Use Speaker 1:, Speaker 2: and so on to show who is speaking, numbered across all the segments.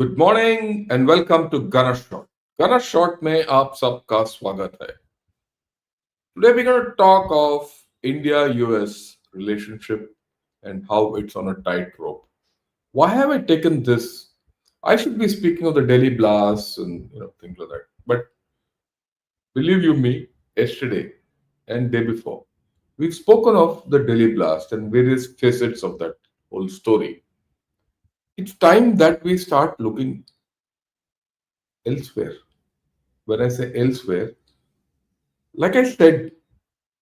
Speaker 1: Good morning and welcome to gunner shot. Gunner shot में आप सबका स्वागत है। Today we're going to talk of India-US relationship and how it's on a tightrope. Why have I taken this? I should be speaking of the Delhi blasts and things like that. But believe you me, yesterday and day before, we've spoken of the Delhi blast and various facets of that whole story. It's time that we start looking elsewhere. When I say elsewhere, like I said,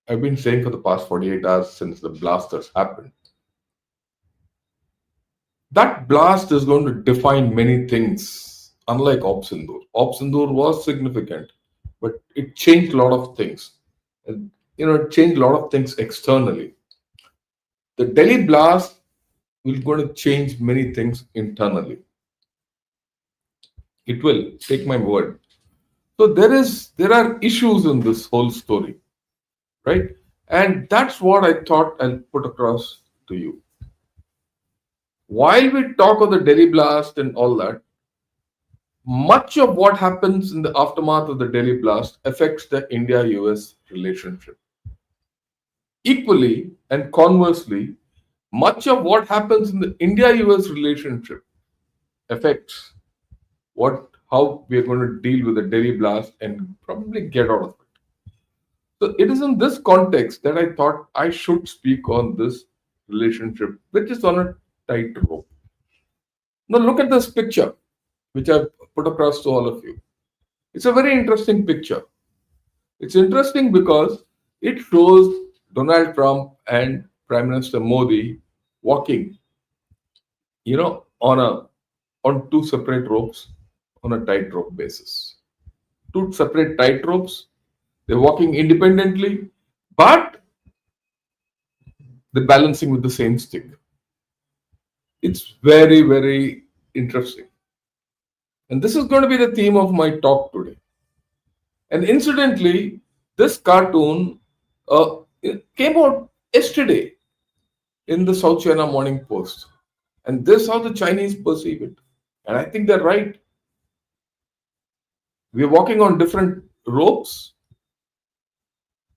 Speaker 1: I've been saying for the past 48 hours since the blast has happened. That blast is going to define many things, unlike Op Sindoor. Op Sindoor was significant, but it changed a lot of things. And, it changed a lot of things externally. The Delhi blast will going to change many things internally. It will, take my word. So there are issues in this whole story, right? And that's what I thought I'll put across to you. While we talk of the Delhi blast and all that, much of what happens in the aftermath of the Delhi blast affects the India US relationship. Equally and conversely, much of what happens in the India US relationship affects how we are going to deal with the Delhi blast and probably get out of it. So it is in this context that I thought I should speak on this relationship, which is on a tightrope. Now look at this picture, which I've put across to all of you. It's a very interesting picture. It's interesting because it shows Donald Trump and Prime Minister Modi walking, on two separate ropes on a tightrope basis. Two separate tightropes. They're walking independently, but they're balancing with the same stick. It's very, very interesting. And this is going to be the theme of my talk today. And incidentally, this cartoon it came out yesterday in the South China Morning Post. And this is how the Chinese perceive it. And I think they're right. We're walking on different ropes,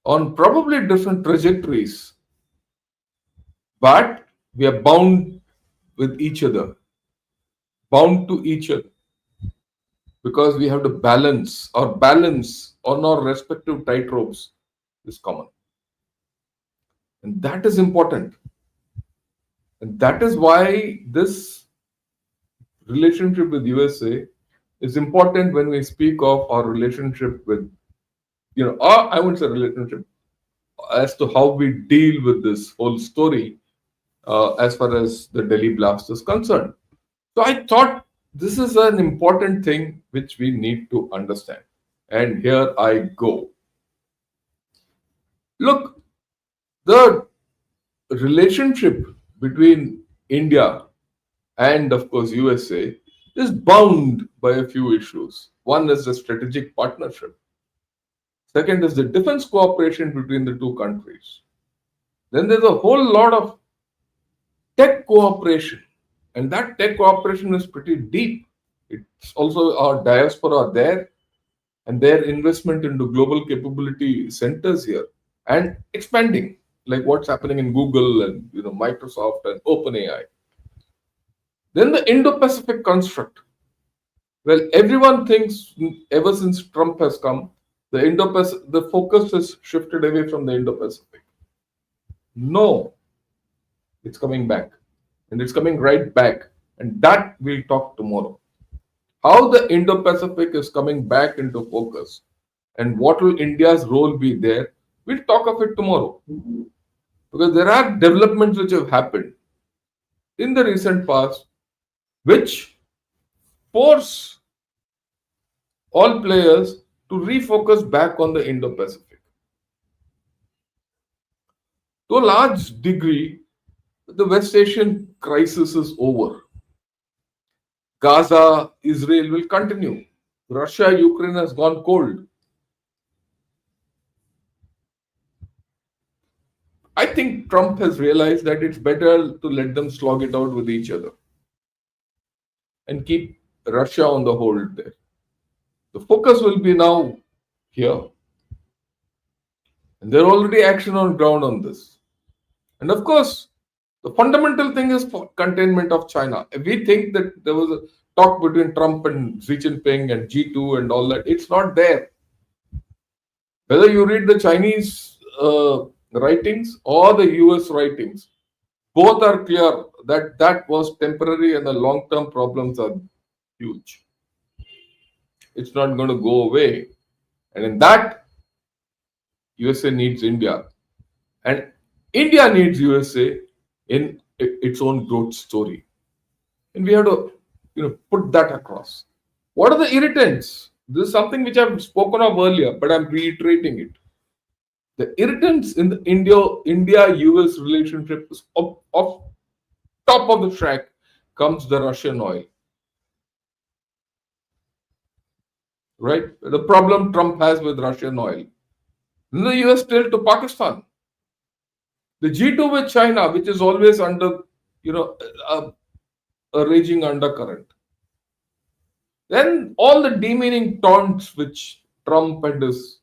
Speaker 1: on probably different trajectories, but we are bound with each other, bound to each other, because we have to balance. Our balance on our respective tightropes is common. And that is important. And that is why this relationship with USA is important when we speak of our relationship with, or I wouldn't say relationship, as to how we deal with this whole story as far as the Delhi blast is concerned. So I thought this is an important thing which we need to understand. And here I go. Look, the relationship between India and, of course, USA is bound by a few issues. One is the strategic partnership. Second is the defense cooperation between the two countries. Then there's a whole lot of tech cooperation, and that tech cooperation is pretty deep. It's also our diaspora there and their investment into global capability centers here and expanding, like what's happening in Google and Microsoft and OpenAI. Then the Indo-Pacific construct. Well, everyone thinks ever since Trump has come, the focus has shifted away from the Indo-Pacific. No, it's coming back, and it's coming right back, and that we'll talk tomorrow. How the Indo-Pacific is coming back into focus, and what will India's role be there? We'll talk of it tomorrow, because there are developments which have happened in the recent past, which force all players to refocus back on the Indo-Pacific. To a large degree, the West Asian crisis is over. Gaza, Israel will continue. Russia, Ukraine has gone cold. I think Trump has realized that it's better to let them slog it out with each other and keep Russia on the hold there. The focus will be now here. And there already action on ground on this. And of course, the fundamental thing is for containment of China. If we think that there was a talk between Trump and Xi Jinping and G2 and all that, it's not there. Whether you read the Chinese writings or the US writings, both are clear that that was temporary and the long term problems are huge. It's not going to go away. And in that, USA needs India. And India needs USA in its own growth story. And we have to put that across. What are the irritants? This is something which I've spoken of earlier, but I'm reiterating it. The irritants in the India-US relationship is of top of the track comes the Russian oil. Right? The problem Trump has with Russian oil. Then the US tilt to Pakistan. The G2 with China, which is always under, a raging undercurrent. Then all the demeaning taunts which Trump and his,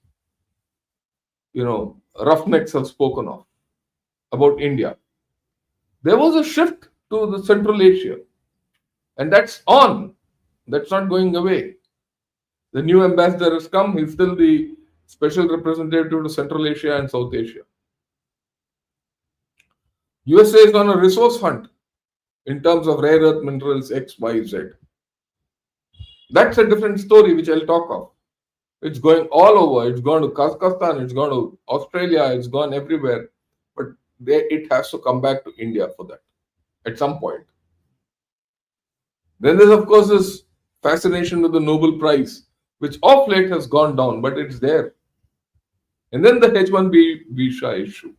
Speaker 1: roughnecks have spoken of about India. There was a shift to the Central Asia, and that's on. That's not going away. The new ambassador has come. He's still the special representative to Central Asia and South Asia. USA is on a resource hunt in terms of rare earth minerals X, Y, Z. That's a different story which I'll talk of. It's going all over. It's gone to Kazakhstan, it's gone to Australia, it's gone everywhere. But it has to come back to India for that at some point. Then there's, of course, this fascination with the Nobel Prize, which of late has gone down, but it's there. And then the H-1B visa issue.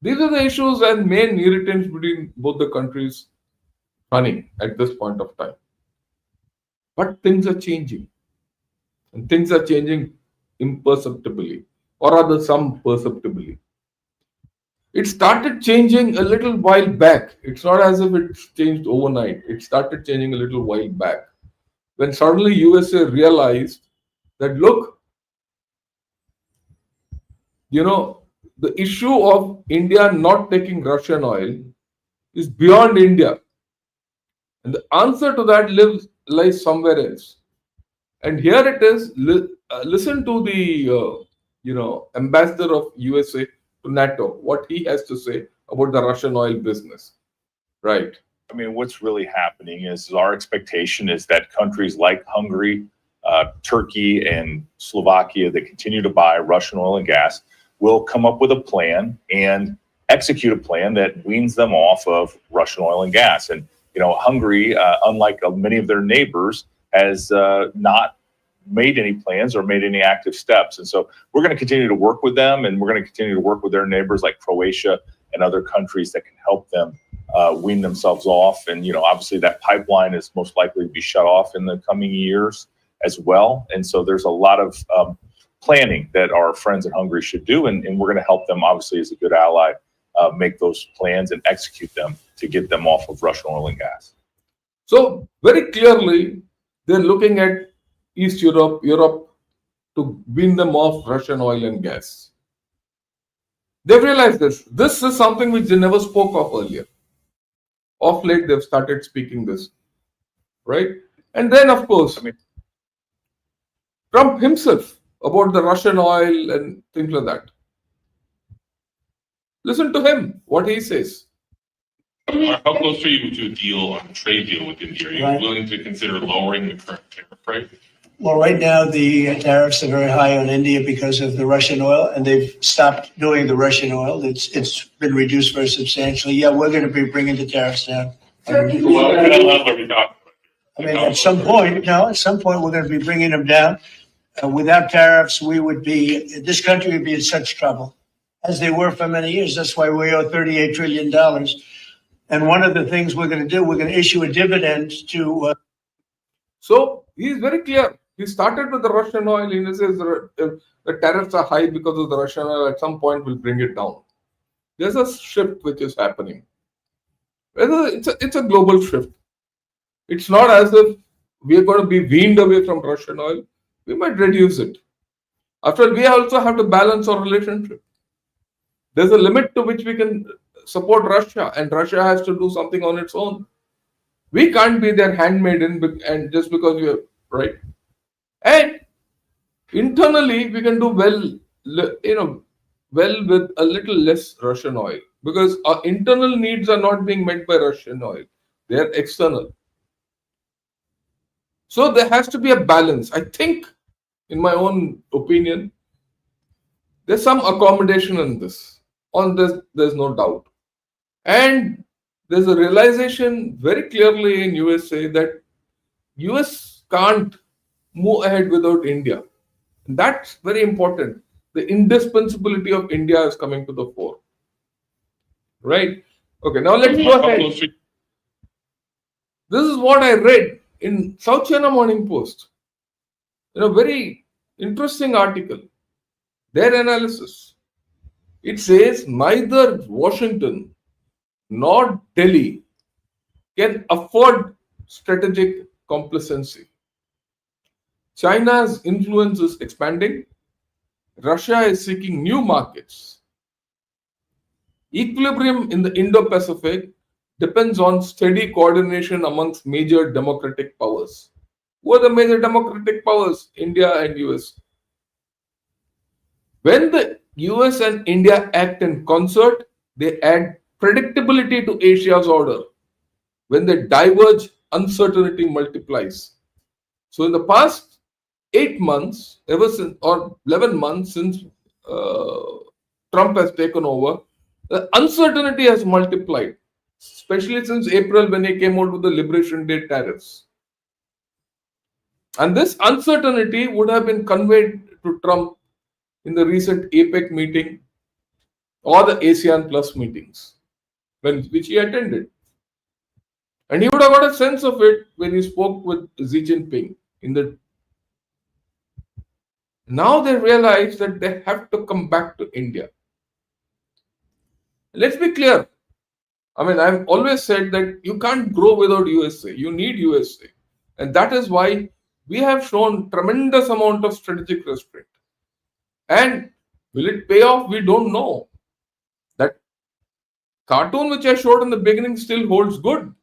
Speaker 1: These are the issues and main irritants between both the countries running at this point of time. But things are changing. And things are changing imperceptibly, or rather some perceptibly. It started changing a little while back. It's not as if it's changed overnight. It started changing a little while back. When suddenly USA realized that, look, the issue of India not taking Russian oil is beyond India. And the answer to that lies somewhere else. And here it is. Listen to the ambassador of USA to NATO, what he has to say about the Russian oil business. Right.
Speaker 2: I mean, what's really happening is our expectation is that countries like Hungary, Turkey, and Slovakia that continue to buy Russian oil and gas will come up with a plan and execute a plan that weans them off of Russian oil and gas. And, Hungary, unlike many of their neighbors, has not made any plans or made any active steps. And so we're going to continue to work with them, and we're going to continue to work with their neighbors like Croatia and other countries that can help them wean themselves off. And, obviously that pipeline is most likely to be shut off in the coming years as well. And so there's a lot of planning that our friends in Hungary should do. And we're going to help them, obviously, as a good ally, make those plans and execute them to get them off of Russian oil and gas.
Speaker 1: So very clearly, they're looking at East Europe to wean them off Russian oil and gas. They've realized this. This is something which they never spoke of earlier. Of late, they've started speaking this, right? And then, of course, Trump himself about the Russian oil and things like that. Listen to him, what he says.
Speaker 3: How close are you to a deal on a trade deal with India? Are you willing to consider lowering the current tariff rate?
Speaker 4: Well, right now the tariffs are very high on India because of the Russian oil, and they've stopped doing the Russian oil. It's been reduced very substantially. Yeah, we're going to be bringing the tariffs down.
Speaker 3: What level are we talking about?
Speaker 4: At some point we're going to be bringing them down. Without tariffs, this country would be in such trouble, as they were for many years. That's why we owe $38 trillion. And one of the things we're going to do, we're going to issue a dividend to.
Speaker 1: So he is very clear. He started with the Russian oil. He says the tariffs are high because of the Russian oil. At some point, we'll bring it down. There's a shift which is happening. It's a global shift. It's not as if we are going to be weaned away from Russian oil, we might reduce it. After all, we also have to balance our relationship. There's a limit to which we can support Russia, and Russia has to do something on its own. We can't be their handmaiden, and just because we are right. And internally, we can do well with a little less Russian oil, because our internal needs are not being met by Russian oil; they are external. So there has to be a balance. I think, in my own opinion, there's some accommodation in this. On this, there's no doubt. And there's a realization very clearly in USA that US can't move ahead without India. And that's very important. The indispensability of India is coming to the fore. Right? Okay, now let's go
Speaker 3: How
Speaker 1: ahead.
Speaker 3: close are you?
Speaker 1: This is what I read in South China Morning Post. Very interesting article. Their analysis. It says neither Washington nor Delhi can afford strategic complacency. China's influence is expanding. Russia is seeking new markets. Equilibrium in the Indo-Pacific depends on steady coordination amongst major democratic powers. Who are the major democratic powers? India and US. When the US and India act in concert, they add predictability to Asia's order. When they diverge, uncertainty multiplies. So in the past 8 months, ever since, or 11 months since Trump has taken over, the uncertainty has multiplied, especially since April when he came out with the Liberation Day tariffs. And this uncertainty would have been conveyed to Trump in the recent APEC meeting or the ASEAN Plus meetings, which he attended. And he would have got a sense of it when he spoke with Xi Jinping. Now they realize that they have to come back to India. Let's be clear. I mean, I've always said that you can't grow without USA. You need USA. And that is why we have shown tremendous amount of strategic restraint. And will it pay off? We don't know. That cartoon which I showed in the beginning still holds good.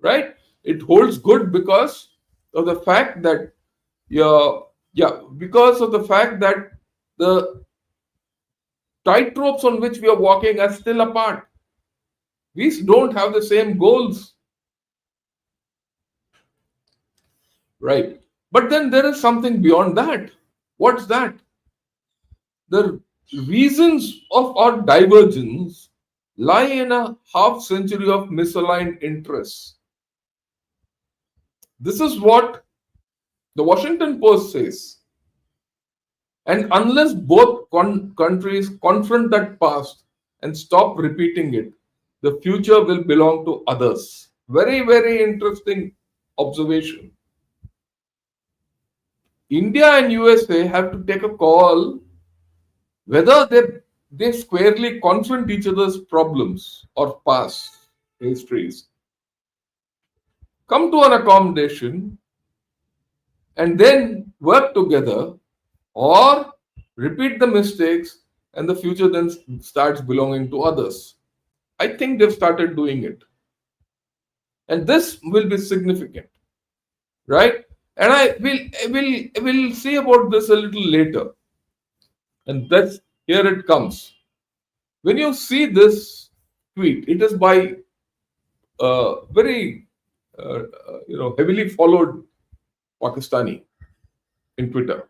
Speaker 1: Right? It holds good because of the fact that the tightropes on which we are walking are still apart. We don't have the same goals. Right. But then there is something beyond that. What's that? The reasons of our divergence lie in a half century of misaligned interests. This is what the Washington Post says. And unless both countries confront that past and stop repeating it, the future will belong to others. Very, very interesting observation. India and USA have to take a call whether they squarely confront each other's problems or past histories, come to an accommodation, and then work together, or repeat the mistakes and the future then starts belonging to others. I think they've started doing it. And this will be significant, right? And I will see about this a little later. And here it comes. When you see this tweet, it is by very heavily followed Pakistani in Twitter.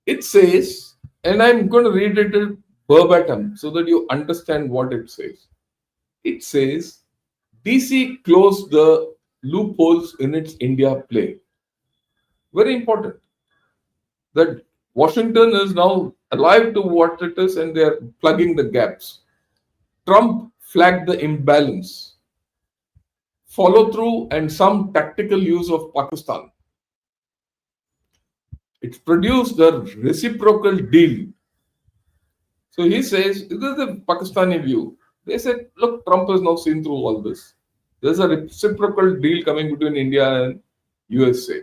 Speaker 1: It says, and I'm going to read it verbatim so that you understand what it says. It says, DC closed the loopholes in its India play. Very important. That Washington is now alive to what it is and they're plugging the gaps. Trump flagged the imbalance, follow through, and some tactical use of Pakistan. It's produced a reciprocal deal. So he says, this is the Pakistani view. They said, look, Trump has now seen through all this. There's a reciprocal deal coming between India and USA.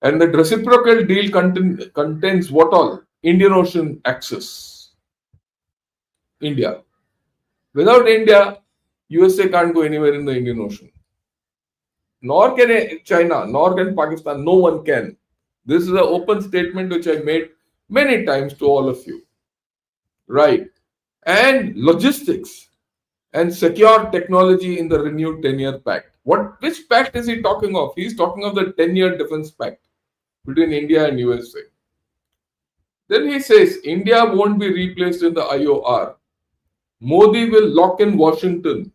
Speaker 1: And that reciprocal deal contains what all? Indian Ocean access. India. Without India, USA can't go anywhere in the Indian Ocean. Nor can China, nor can Pakistan. No one can. This is an open statement which I made many times to all of you. Right. And logistics and secure technology in the renewed 10-year pact. Which pact is he talking of? He's talking of the 10-year defense pact between India and USA. Then he says India won't be replaced in the IOR. Modi will lock in Washington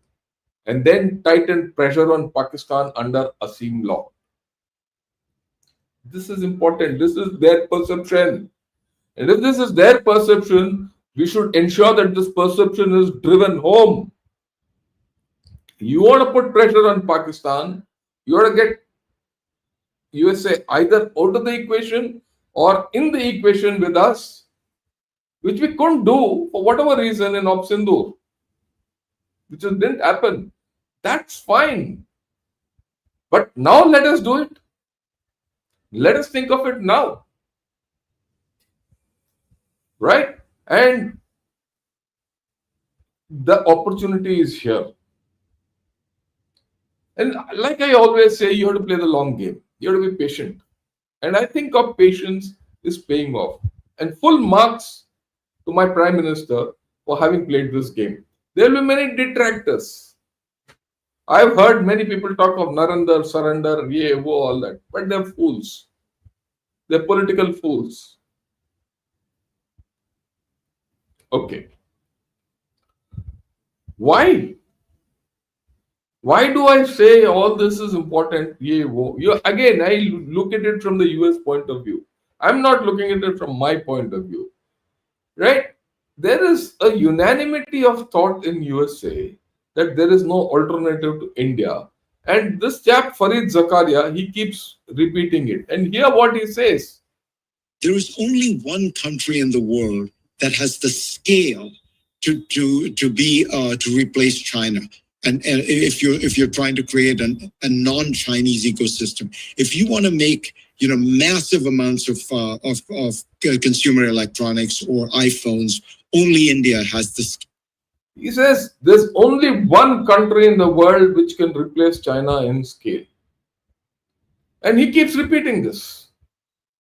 Speaker 1: and then tighten pressure on Pakistan under Asim law. This is important. This is their perception. And if this is their perception, we should ensure that this perception is driven home. You want to put pressure on Pakistan, you want to get USA either out of the equation or in the equation with us, which we couldn't do for whatever reason in Op Sindoor, which just didn't happen. That's fine. But now let us do it. Let us think of it now. Right? And the opportunity is here. And like I always say, you have to play the long game. You have to be patient. And I think our patience is paying off. And full marks to my Prime Minister for having played this game. There will be many detractors. I've heard many people talk of Narendra, surrender, ye, wo, all that. But they're fools. They're political fools. Okay. Why? Why do I say all this is important? Again, I look at it from the US point of view. I'm not looking at it from my point of view. Right? There is a unanimity of thought in USA that there is no alternative to India. And this chap, Farid Zakaria, he keeps repeating it. And hear what he says.
Speaker 5: There is only one country in the world that has the scale to replace China. And if you're trying to create a non-Chinese ecosystem, if you want to make massive amounts of consumer electronics or iPhones, only India has this.
Speaker 1: He says there's only one country in the world which can replace China in scale. And he keeps repeating this.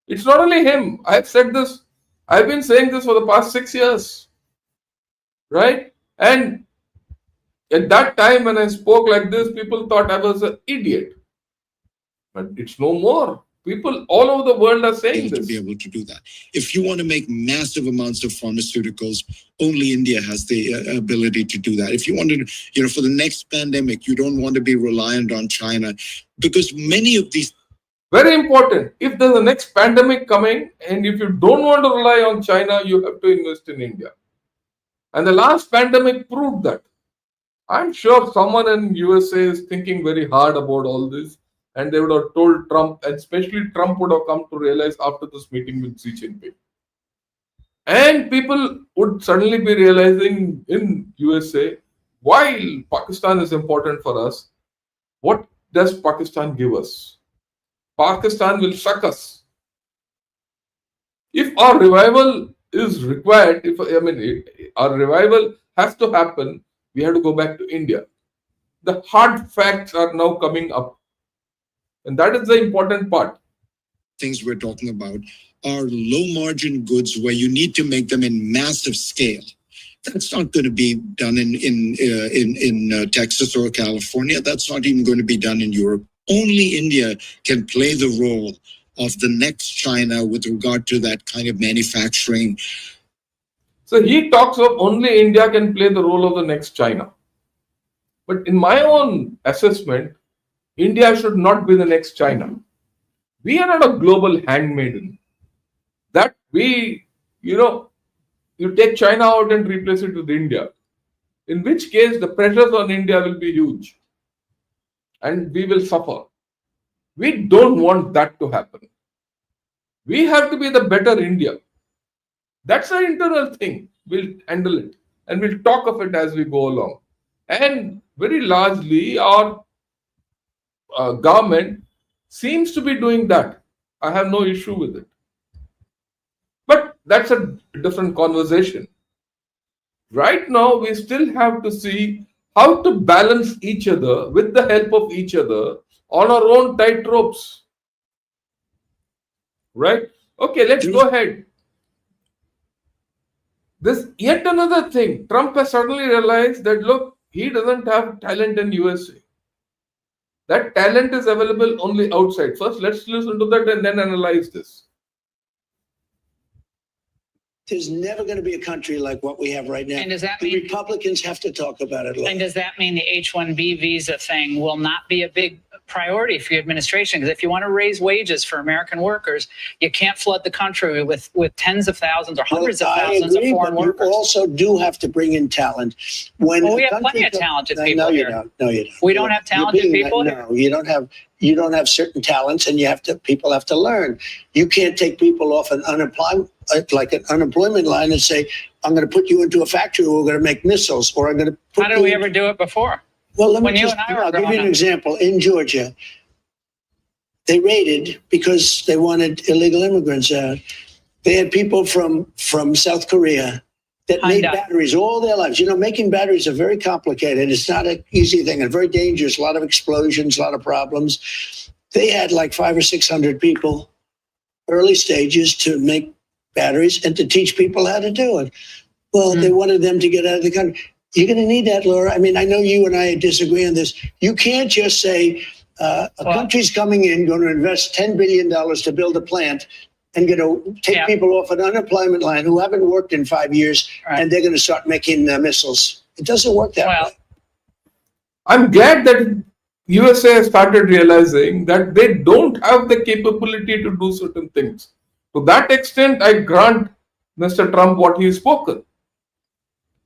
Speaker 1: It's not only him. I've said this. I've been saying this for the past 6 years. Right? And at that time when I spoke like this, people thought I was an idiot. But it's no more. People all over the world are saying this.
Speaker 5: To be able to do that. If you want to make massive amounts of pharmaceuticals, only India has the ability to do that. If you want to, for the next pandemic, you don't want to be reliant on China, because many of these.
Speaker 1: Very important. If there's a next pandemic coming, and if you don't want to rely on China, you have to invest in India. And the last pandemic proved that. I'm sure someone in USA is thinking very hard about all this, and they would have told Trump, and especially Trump would have come to realize after this meeting with Xi Jinping. And people would suddenly be realizing in USA, while Pakistan is important for us, what does Pakistan give us? Pakistan will suck us. If our revival is required, our revival has to happen, we have to go back to India. The hard facts are now coming up. And that is the important part.
Speaker 5: Things we're talking about are low margin goods where you need to make them in massive scale. That's not going to be done in Texas or California. That's not even going to be done in Europe. Only India can play the role of the next China with regard to that kind of manufacturing.
Speaker 1: So he talks of only India can play the role of the next China. But in my own assessment, India should not be the next China. We are not a global handmaiden. That you take China out and replace it with India. In which case, the pressures on India will be huge. And we will suffer. We don't want that to happen. We have to be the better India. That's an internal thing. We'll handle it. And we'll talk of it as we go along. And very largely, our government seems to be doing that. I have no issue with it. But that's a different conversation. Right now, we still have to see how to balance each other with the help of each other on our own tight ropes. Right? Okay, let's go ahead. This yet another thing. Trump has suddenly realized that look, he doesn't have talent in USA. That talent is available only outside. First, let's listen to that and then analyze this.
Speaker 4: There's never going to be a country like what we have right now.
Speaker 6: And does that
Speaker 4: the
Speaker 6: mean-
Speaker 4: Republicans have to talk about it?
Speaker 6: And does that mean the H-1B visa thing will not be a big priority for your administration? Because if you want to raise wages for American workers, you can't flood the country with tens of thousands or hundreds of thousands of foreign
Speaker 4: but
Speaker 6: workers.
Speaker 4: You also do have to bring in talent. When
Speaker 6: Well, we
Speaker 4: a
Speaker 6: have plenty of
Speaker 4: country-
Speaker 6: talented
Speaker 4: No,
Speaker 6: people
Speaker 4: no, you
Speaker 6: here.
Speaker 4: don't. No, you don't.
Speaker 6: We don't have
Speaker 4: You're
Speaker 6: talented
Speaker 4: being-
Speaker 6: people here?
Speaker 4: No, you don't have certain talents, and people have to learn. You can't take people off an unemployment line and say, I'm going to put you into a factory where we're going to make missiles, or I'm going to put
Speaker 6: How did we ever do it before?
Speaker 4: Well, let me
Speaker 6: when you
Speaker 4: just,
Speaker 6: and I were
Speaker 4: I'll give you
Speaker 6: growing
Speaker 4: an
Speaker 6: up?
Speaker 4: example. In Georgia, they raided because they wanted illegal immigrants out. They had people from South Korea that made
Speaker 6: Hyundai.
Speaker 4: batteries all their lives. You know, making batteries are very complicated. It's not an easy thing and very dangerous. A lot of explosions, a lot of problems. They had like 500 or 600 people, early stages, to make batteries and to teach people how to do it. Well, they wanted them to get out of the country. You're going to need that, Laura. I mean, I know you and I disagree on this. You can't just say a country's coming in, going to invest $10 billion to build a plant, and going to take
Speaker 6: Yeah.
Speaker 4: people off an unemployment line who haven't worked in 5 years,
Speaker 6: Right.
Speaker 4: and they're going to start making missiles. It doesn't work that
Speaker 6: Well,
Speaker 4: way.
Speaker 1: I'm glad that USA has started realizing that they don't have the capability to do certain things. To that extent, I grant Mr. Trump what he's spoken.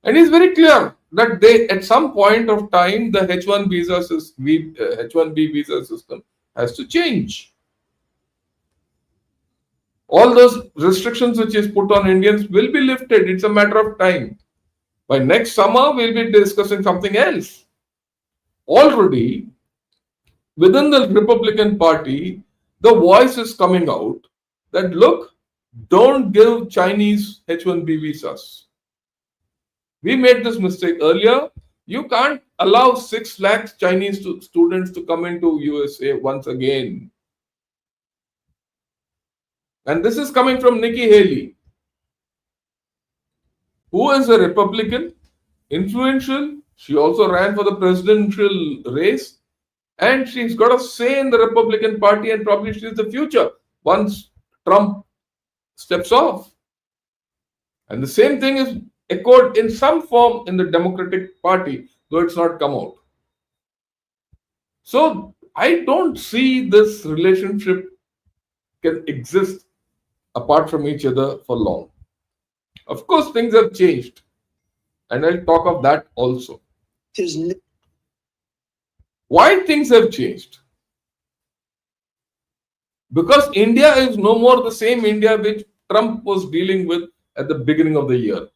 Speaker 1: And he's very clear that they, at some point of time, the H1B visa system has to change. All those restrictions which is put on Indians will be lifted. It's a matter of time. By next summer, we'll be discussing something else. Already, within the Republican Party, the voice is coming out that look, don't give Chinese H1B visas. We made this mistake earlier. You can't allow 6 lakh Chinese students to come into USA once again. And this is coming from Nikki Haley, who is a Republican, influential. She also ran for the presidential race. And she's got a say in the Republican Party, and probably she's the future once Trump steps off. And the same thing is echoed in some form in the Democratic Party, though it's not come out. So I don't see this relationship can exist apart from each other for long. Of course, things have changed, and I'll talk of that also.
Speaker 4: There's no-
Speaker 1: Why things have changed? Because India is no more the same India which Trump was dealing with at the beginning of the year.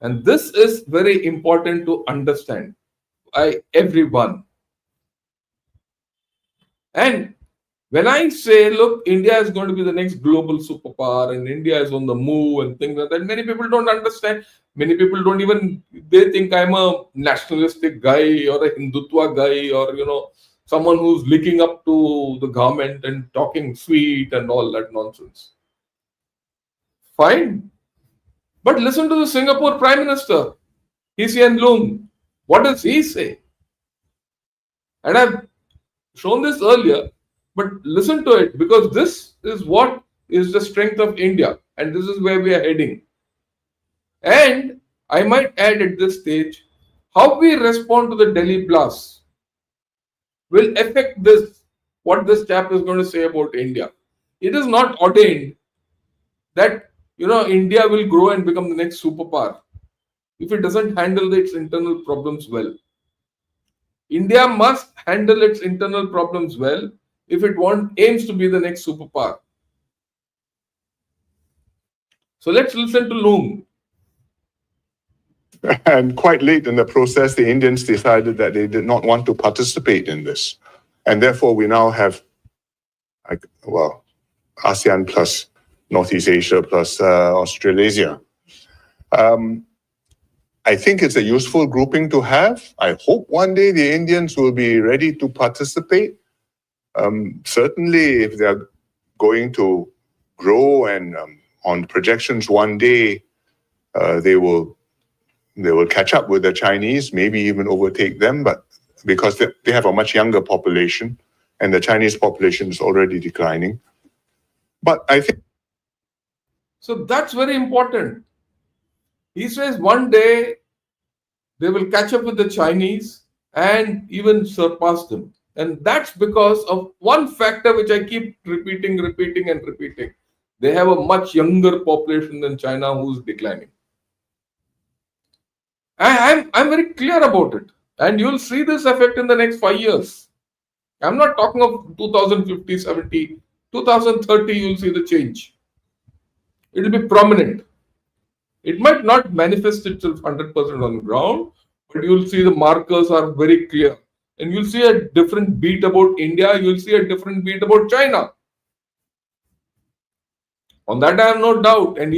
Speaker 1: And this is very important to understand by everyone. And when I say, look, India is going to be the next global superpower and India is on the move and things like that, many people don't understand. Many people don't even, they think I'm a nationalistic guy or a Hindutva guy or, someone who's licking up to the government and talking sweet and all that nonsense. Fine. But listen to the Singapore Prime Minister, Hsien Loong. What does he say? And I've shown this earlier, but listen to it because this is what is the strength of India and this is where we are heading. And I might add at this stage, how we respond to the Delhi blast will affect this, what this chap is going to say about India. It is not ordained that, India will grow and become the next superpower if it doesn't handle its internal problems well. India must handle its internal problems well if it aims to be the next superpower. So let's listen to Loong.
Speaker 7: And quite late in the process, the Indians decided that they did not want to participate in this. And therefore, we now have, well, ASEAN plus Northeast Asia plus Australasia. I think it's a useful grouping to have. I hope one day the Indians will be ready to participate. Certainly, if they're going to grow and on projections one day, they will catch up with the Chinese, maybe even overtake them, but because they have a much younger population and the Chinese population is already declining. But I think.
Speaker 1: So that's very important. He says one day they will catch up with the Chinese and even surpass them. And that's because of one factor which I keep repeating. They have a much younger population than China who's declining. I'm very clear about it. And you'll see this effect in the next 5 years. I'm not talking of 2050, 70, 2030, you'll see the change. It will be prominent. It might not manifest itself 100% on the ground, but you'll see the markers are very clear. And you'll see a different beat about India, you'll see a different beat about China. On that, I have no doubt. And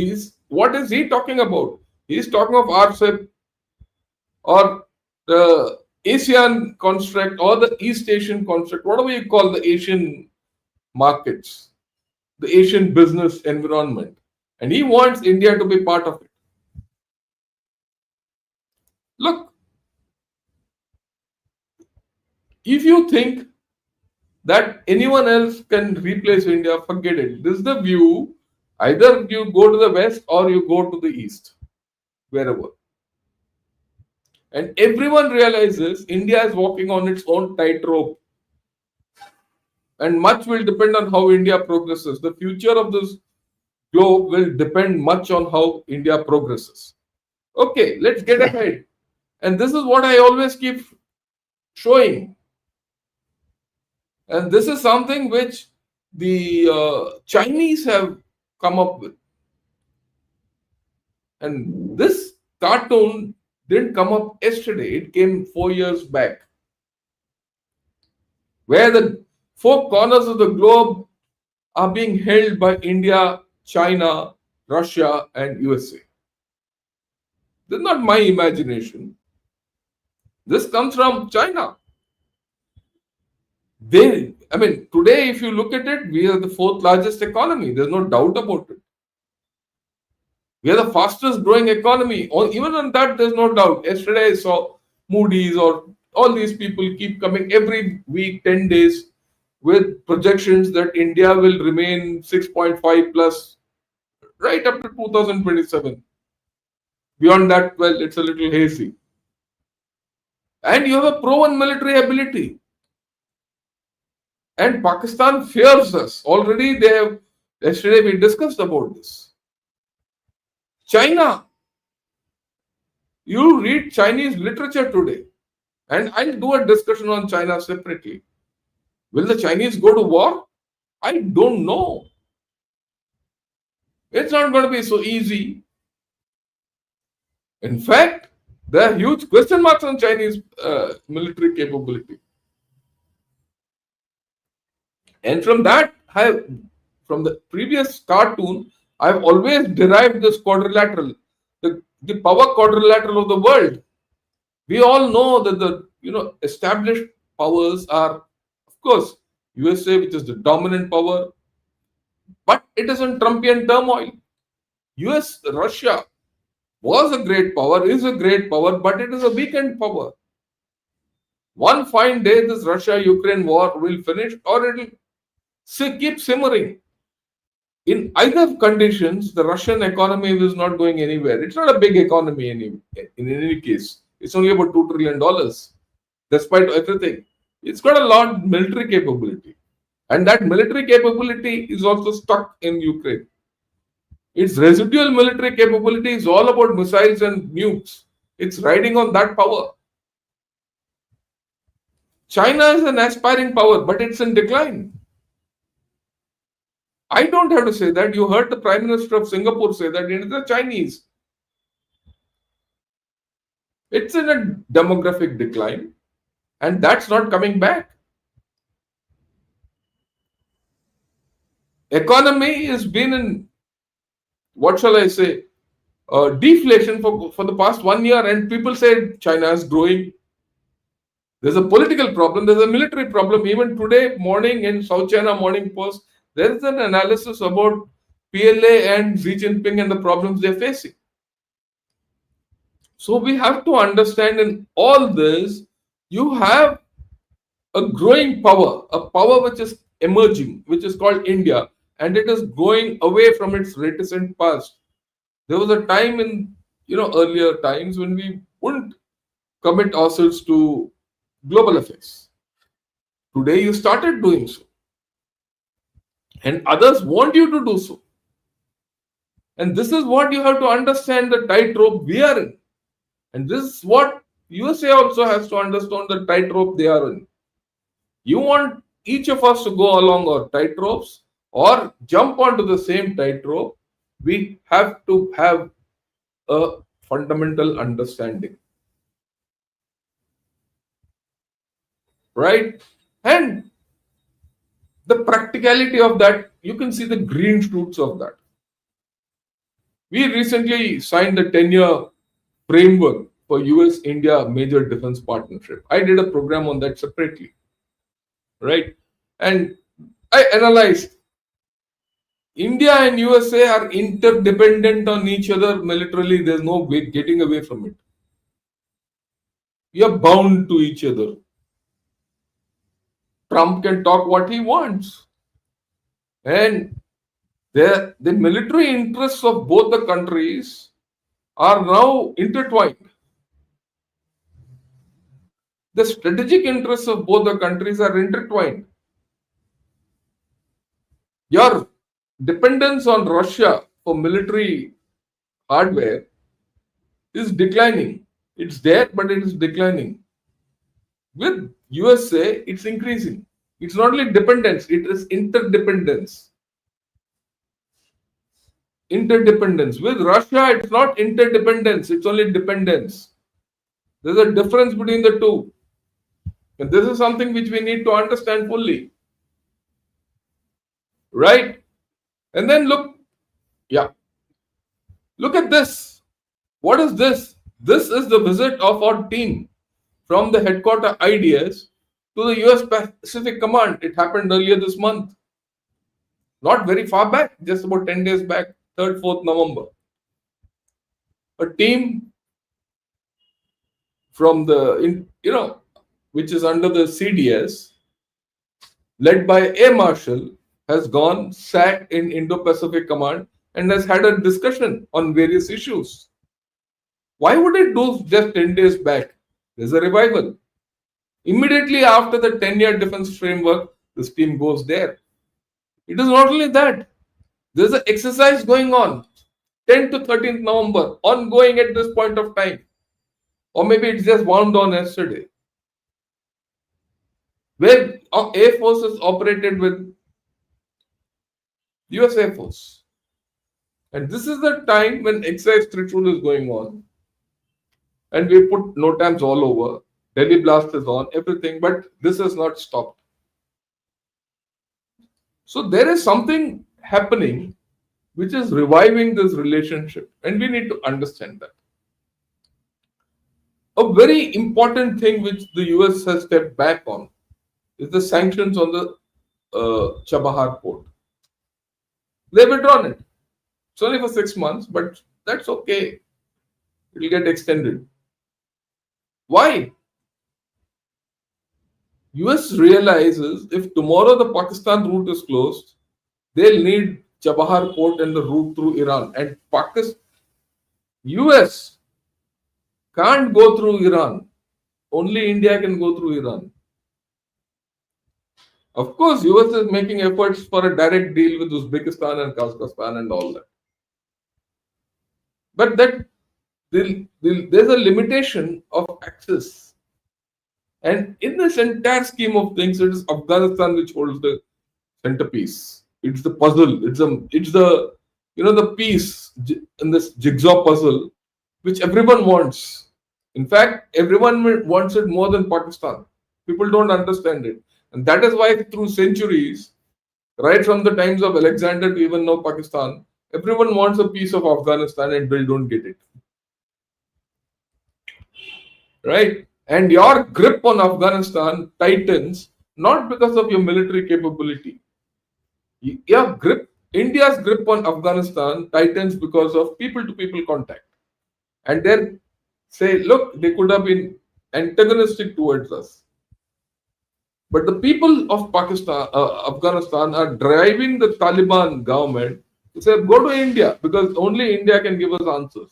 Speaker 1: what is he talking about? He's talking of RCEP or the ASEAN construct or the East Asian construct, whatever you call the Asian markets, the Asian business environment. And he wants India to be part of it. Look, if you think that anyone else can replace India, forget it. This is the view. Either you go to the west or you go to the east, wherever. And everyone realizes India is walking on its own tightrope. And much will depend on how India progresses. The future of this globe will depend much on how India progresses. Okay, let's get ahead. And this is what I always keep showing. And this is something which the Chinese have come up with. And this cartoon didn't come up yesterday, it came 4 years back. Where the 4 corners of the globe are being held by India, China, Russia, and USA. This is not my imagination. This comes from China. Today, if you look at it, we are the 4th largest economy. There's no doubt about it. We are the fastest growing economy. Even on that, there's no doubt. Yesterday, I saw Moody's or all these people keep coming every week, 10 days, with projections that India will remain 6.5 plus right up to 2027. Beyond that, well, it's a little hazy. And you have a proven military ability. And Pakistan fears us. Already yesterday we discussed about this. China. You read Chinese literature today. And I'll do a discussion on China separately. Will the Chinese go to war? I don't know. It's not going to be so easy. In fact, there are huge question marks on Chinese military capability. And from that, from the previous cartoon, I've always derived this quadrilateral, the power quadrilateral of the world. We all know that the established powers are, of course, USA, which is the dominant power, but it is in Trumpian turmoil. Russia was a great power, is a great power, but it is a weakened power. One fine day, this Russia-Ukraine war will finish, or it will keep simmering. In either conditions, the Russian economy is not going anywhere. It's not a big economy in any case. It's only about $2 trillion, despite everything. It's got a lot of military capability. And that military capability is also stuck in Ukraine. Its residual military capability is all about missiles and nukes. It's riding on that power. China is an aspiring power, but it's in decline. I don't have to say that. You heard the Prime Minister of Singapore say that it is the Chinese. It's in a demographic decline, and that's not coming back. Economy has been in, what shall I say, deflation for the past 1 year, and people say China is growing. There's a political problem, there's a military problem. Even today morning in South China Morning Post, there is an analysis about PLA and Xi Jinping and the problems they're facing. So we have to understand in all this, you have a growing power, a power which is emerging, which is called India, and it is going away from its reticent past. There was a time in earlier times when we wouldn't commit ourselves to global affairs. Today you started doing so, and others want you to do so. And this is what you have to understand, the tightrope we are in. And this is what USA also has to understand, the tightrope they are in. You want each of us to go along our tightropes or jump onto the same tightrope, we have to have a fundamental understanding. Right? And the practicality of that, you can see the green shoots of that. We recently signed the 10-year framework for US-India major defense partnership. I did a program on that separately. Right? And I analyzed India and USA are interdependent on each other militarily. There's no way getting away from it. We are bound to each other. Trump can talk what he wants. And the military interests of both the countries are now intertwined. The strategic interests of both the countries are intertwined. Your dependence on Russia for military hardware is declining. It's there, but it is declining. With USA, it's increasing. It's not only dependence, it is interdependence. Interdependence. With Russia, it's not interdependence, it's only dependence. There's a difference between the two. And this is something which we need to understand fully. Right? And then look at this. What is this? This is the visit of our team from the headquarter IDS to the US Pacific Command. It happened earlier this month. Not very far back, just about 10 days back, 3rd, 4th November. A team from which is under the CDS, led by Air Marshal, has gone, sat in Indo-Pacific Command and has had a discussion on various issues. Why would it do just 10 days back? There's a revival. Immediately after the 10-year defense framework, this team goes there. It is not only that. There's an exercise going on, 10th to 13th November, ongoing at this point of time. Or maybe it's just wound on yesterday. Where Air Force is operated with US Air Force. And this is the time when exercise threshold is going on. And we put NOTAMs all over. Delhi blast is on, everything, but this has not stopped. So there is something happening which is reviving this relationship, and we need to understand that. A very important thing which the US has stepped back on is the sanctions on the Chabahar port. They've withdrawn it. It's only for 6 months, but that's okay. It will get extended. Why? US realizes if tomorrow the Pakistan route is closed, they'll need Chabahar port and the route through Iran. And US can't go through Iran. Only India can go through Iran. Of course, US is making efforts for a direct deal with Uzbekistan and Kazakhstan and all that. But there's a limitation of access. And in this entire scheme of things, it is Afghanistan which holds the centerpiece. It's the puzzle. It's the piece in this jigsaw puzzle which everyone wants. In fact, everyone wants it more than Pakistan. People don't understand it. And that is why, through centuries, right from the times of Alexander to even now Pakistan, everyone wants a piece of Afghanistan and they don't get it. Right? And your grip on Afghanistan tightens not because of your military capability. Your grip, India's grip on Afghanistan tightens because of people to people contact. And then say, look, they could have been antagonistic towards us. But the people of Pakistan, Afghanistan are driving the Taliban government to say, go to India because only India can give us answers.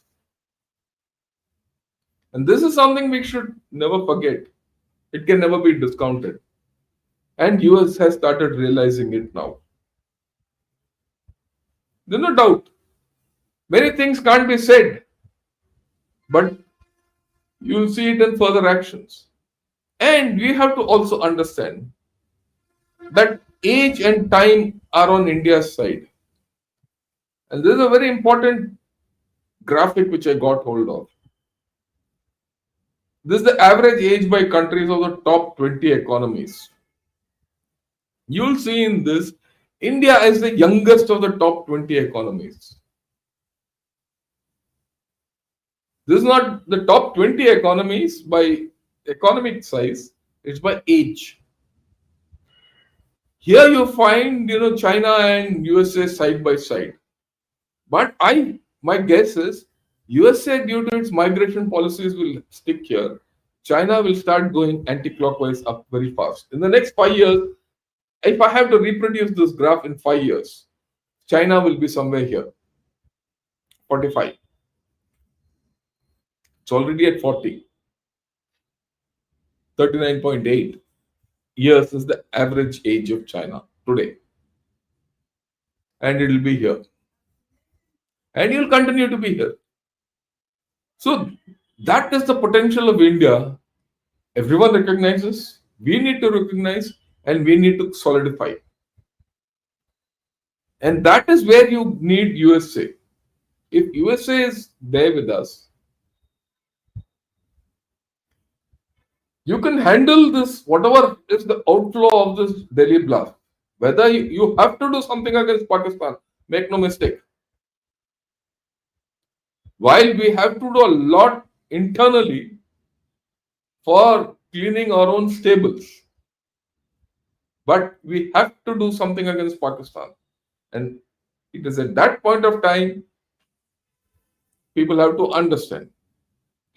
Speaker 1: And this is something we should never forget. It can never be discounted. And US has started realizing it now. There's no doubt. Many things can't be said, but you'll see it in further actions. And we have to also understand that age and time are on India's side. And this is a very important graphic which I got hold of. This is the average age by countries of the top 20 economies. You'll see in this, India is the youngest of the top 20 economies. This is not the top 20 economies by economic size, it's by age. Here you find, China and USA side by side. But my guess is USA, due to its migration policies, will stick here. China will start going anti-clockwise up very fast. In the next 5 years, if I have to reproduce this graph in 5 years, China will be somewhere here, 45. It's already at 40. 39.8 years is the average age of China today. And it will be here. And it will continue to be here. So that is the potential of India. Everyone recognizes, we need to recognize, and we need to solidify. And that is where you need USA. If USA is there with us, you can handle this, whatever is the outflow of this Delhi blast. Whether you have to do something against Pakistan, make no mistake. While we have to do a lot internally for cleaning our own stables, but we have to do something against Pakistan. And it is at that point of time, people have to understand.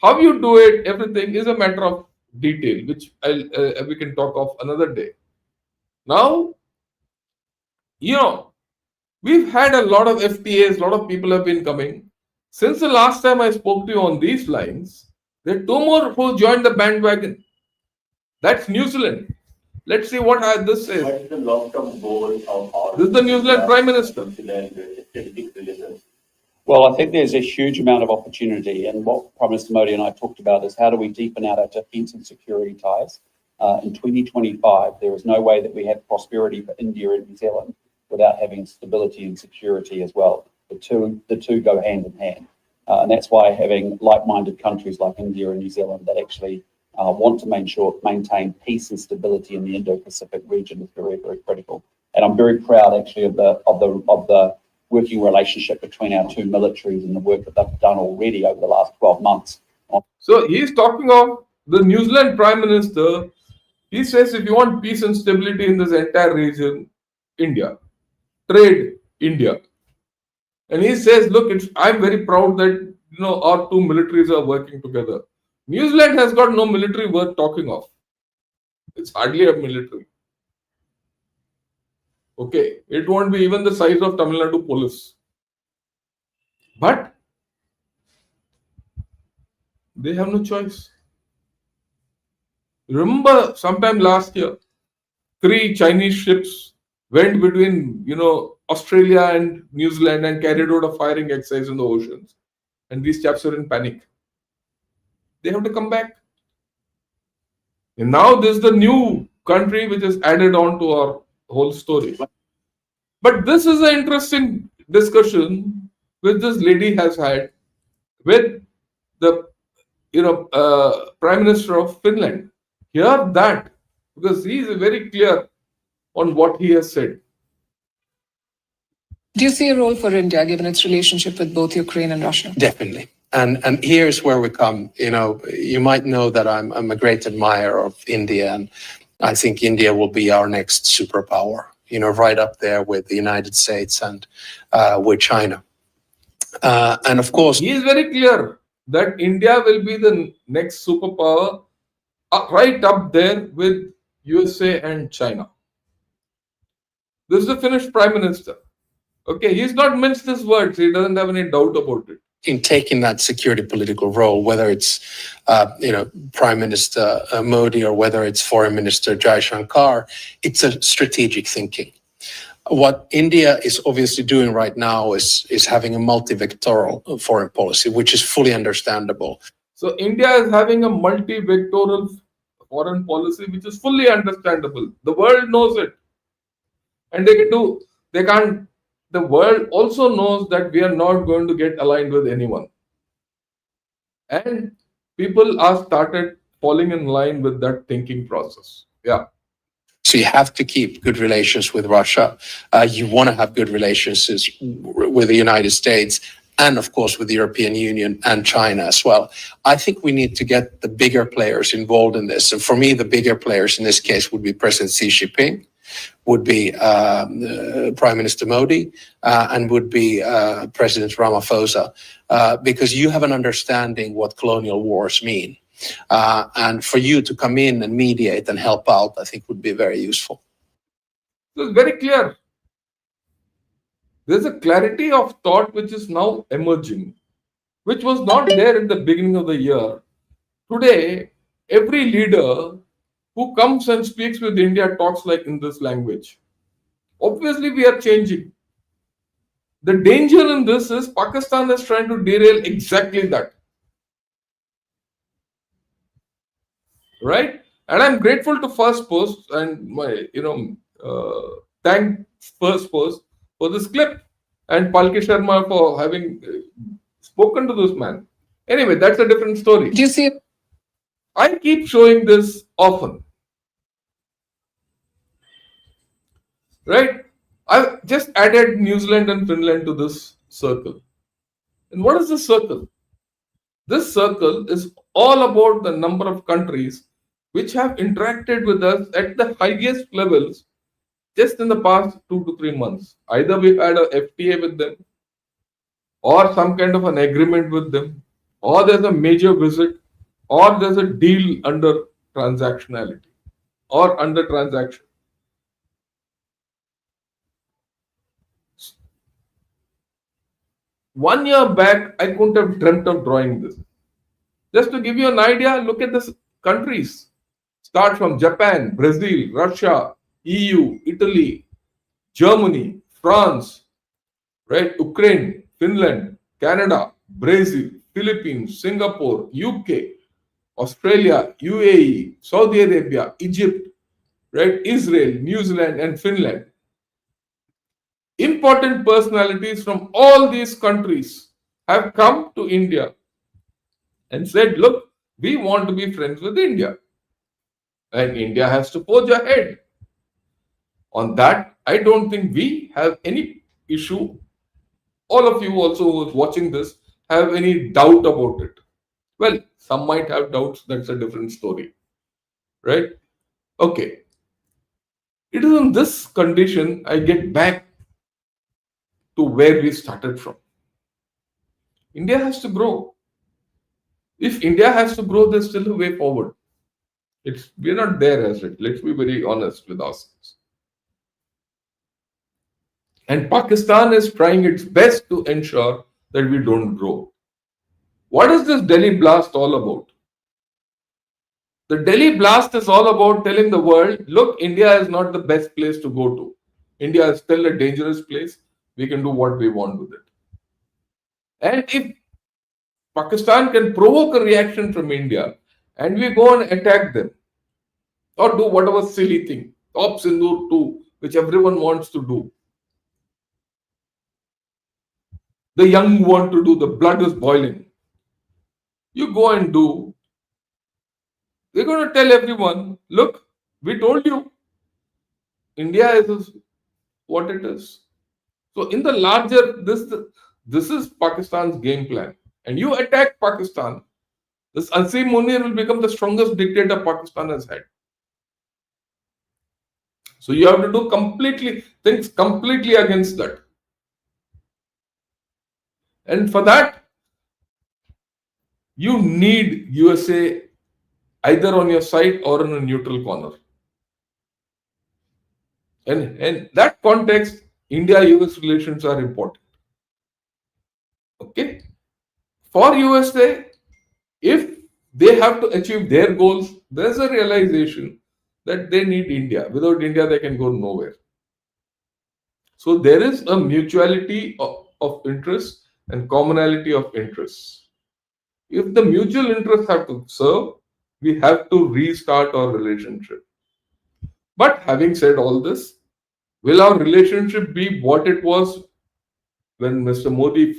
Speaker 1: How you do it, everything is a matter of detail, which we can talk of another day. Now, we've had a lot of FTAs, a lot of people have been coming. Since the last time I spoke to you on these lines, there are 2 more who joined the bandwagon. That's New Zealand. Let's see what this says.
Speaker 8: What is the long-term goal of our...
Speaker 1: This is the New Zealand Prime Minister.
Speaker 8: Well, I think there's a huge amount of opportunity, and what Prime Minister Modi and I talked about is how do we deepen out our defence and security ties. In 2025, there is no way that we have prosperity for India and New Zealand without having stability and security as well. The two go hand in hand. And that's why having like-minded countries like India and New Zealand that actually want to maintain peace and stability in the Indo-Pacific region is very, very critical. And I'm very proud actually of the working relationship between our two militaries and the work that they've done already over the last 12 months.
Speaker 1: So he's talking of the New Zealand Prime Minister. He says if you want peace and stability in this entire region, India, trade India. And he says, look, I'm very proud that our two militaries are working together. New Zealand has got no military worth talking of. It's hardly a military. Okay, it won't be even the size of Tamil Nadu police. But they have no choice. Remember, sometime last year, 3 Chinese ships went between, Australia and New Zealand and carried out a firing exercise in the oceans. And these chaps are in panic. They have to come back. And now this is the new country which is added on to our whole story. But this is an interesting discussion which this lady has had with the Prime Minister of Finland. Hear that, because he is very clear on what he has said.
Speaker 9: Do you see a role for India given its relationship with both Ukraine and Russia?
Speaker 10: Definitely. And here's where we come. You might know that I'm a great admirer of India, and I think India will be our next superpower, right up there with the United States and with China. And of course,
Speaker 1: he is very clear that India will be the next superpower, right up there with USA and China. This is the Finnish Prime Minister. Okay, he's not minced his words. He doesn't have any doubt about it.
Speaker 10: In taking that security political role, whether it's Prime Minister Modi or whether it's Foreign Minister Shankar, it's a strategic thinking. What India is obviously doing right now is having a multi-vectoral foreign policy, which is fully understandable.
Speaker 1: So India is having a multi-vectoral foreign policy, which is fully understandable. The world knows it, and they can't. The world also knows that we are not going to get aligned with anyone. And people are started falling in line with that thinking process. Yeah.
Speaker 10: So you have to keep good relations with Russia. You want to have good relations with the United States and, of course, with the European Union and China as well. I think we need to get the bigger players involved in this. And for me, the bigger players in this case would be President Xi Jinping, would be Prime Minister Modi, and would be President Ramaphosa, because you have an understanding what colonial wars mean. And for you to come in and mediate and help out, I think would be very useful.
Speaker 1: So it's very clear. There's a clarity of thought which is now emerging, which was not there in the beginning of the year. Today, every leader who comes and speaks with India talks like in this language. Obviously, we are changing. The danger in this is Pakistan is trying to derail exactly that. Right? And I'm grateful to First Post and my, thank First Post for this clip and Palki Sharma for having spoken to this man. Anyway, that's a different story.
Speaker 9: Do you see?
Speaker 1: I keep showing this often. Right? I've just added New Zealand and Finland to this circle. And what is this circle? This circle is all about the number of countries which have interacted with us at the highest levels just in the past 2 to 3 months. Either we've had a FTA with them, or some kind of an agreement with them, or there's a major visit, or there's a deal under transactionality or under transaction. One year back, I couldn't have dreamt of drawing this. Just to give you an idea, look at the countries. Start from Japan, Brazil, Russia, EU, Italy, Germany, France, right? Ukraine, Finland, Canada, Brazil, Philippines, Singapore, UK, Australia, UAE, Saudi Arabia, Egypt, right? Israel, New Zealand, and Finland. Important personalities from all these countries have come to India and said, look, we want to be friends with India. And India has to forge ahead. On that, I don't think we have any issue. All of you also who is watching this have any doubt about it. Well, some might have doubts. That's a different story. Right? Okay. It is in this condition I get back to where we started from. India has to grow. If India has to grow, there's still a way forward. We're not there as it. Let's be very honest with ourselves. And Pakistan is trying its best to ensure that we don't grow. What is this Delhi blast all about? The Delhi blast is all about telling the world, look, India is not the best place to go to. India is still a dangerous place. We can do what we want with it. And if Pakistan can provoke a reaction from India and we go and attack them or do whatever silly thing, Top Sindoor 2, which everyone wants to do. The young want to do, the blood is boiling. you go and do, they're going to tell everyone, look, we told you India is what it is. So in the larger, this is Pakistan's game plan. And you attack Pakistan, this Asim Munir will become the strongest dictator Pakistan has had. So you have to do things completely against that. And for that, you need USA either on your side or in a neutral corner. And in that context, India-US relations are important. Okay? For USA, if they have to achieve their goals, there's a realization that they need India. Without India, they can go nowhere. So there is a mutuality of interest and commonality of interests. If the mutual interests have to serve, we have to restart our relationship. But having said all this, will our relationship be what it was when Mr. Modi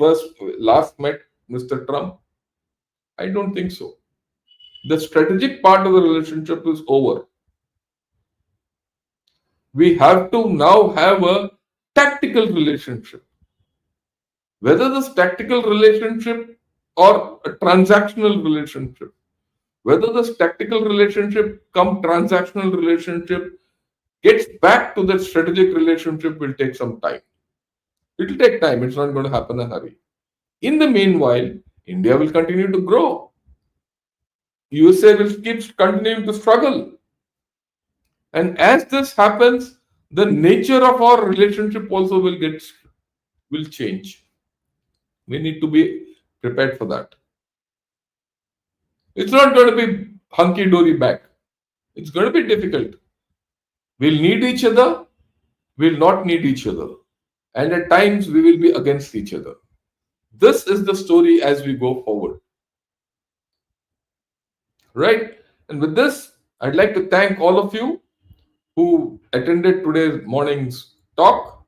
Speaker 1: last met Mr. Trump? I don't think so. The strategic part of the relationship is over. We have to now have a tactical relationship. Whether this tactical relationship or a transactional relationship, whether this tactical relationship come transactional relationship gets back to that strategic relationship will take some time. It will take time. It's not going to happen in a hurry. In the meanwhile, India will continue to grow. USA will keep continuing to struggle. And as this happens, the nature of our relationship also will change. We need to be prepared for that. It's not going to be hunky-dory back. It's going to be difficult. We'll need each other. We'll not need each other. And at times we will be against each other. This is the story as we go forward. Right? And with this, I'd like to thank all of you who attended today's morning's talk.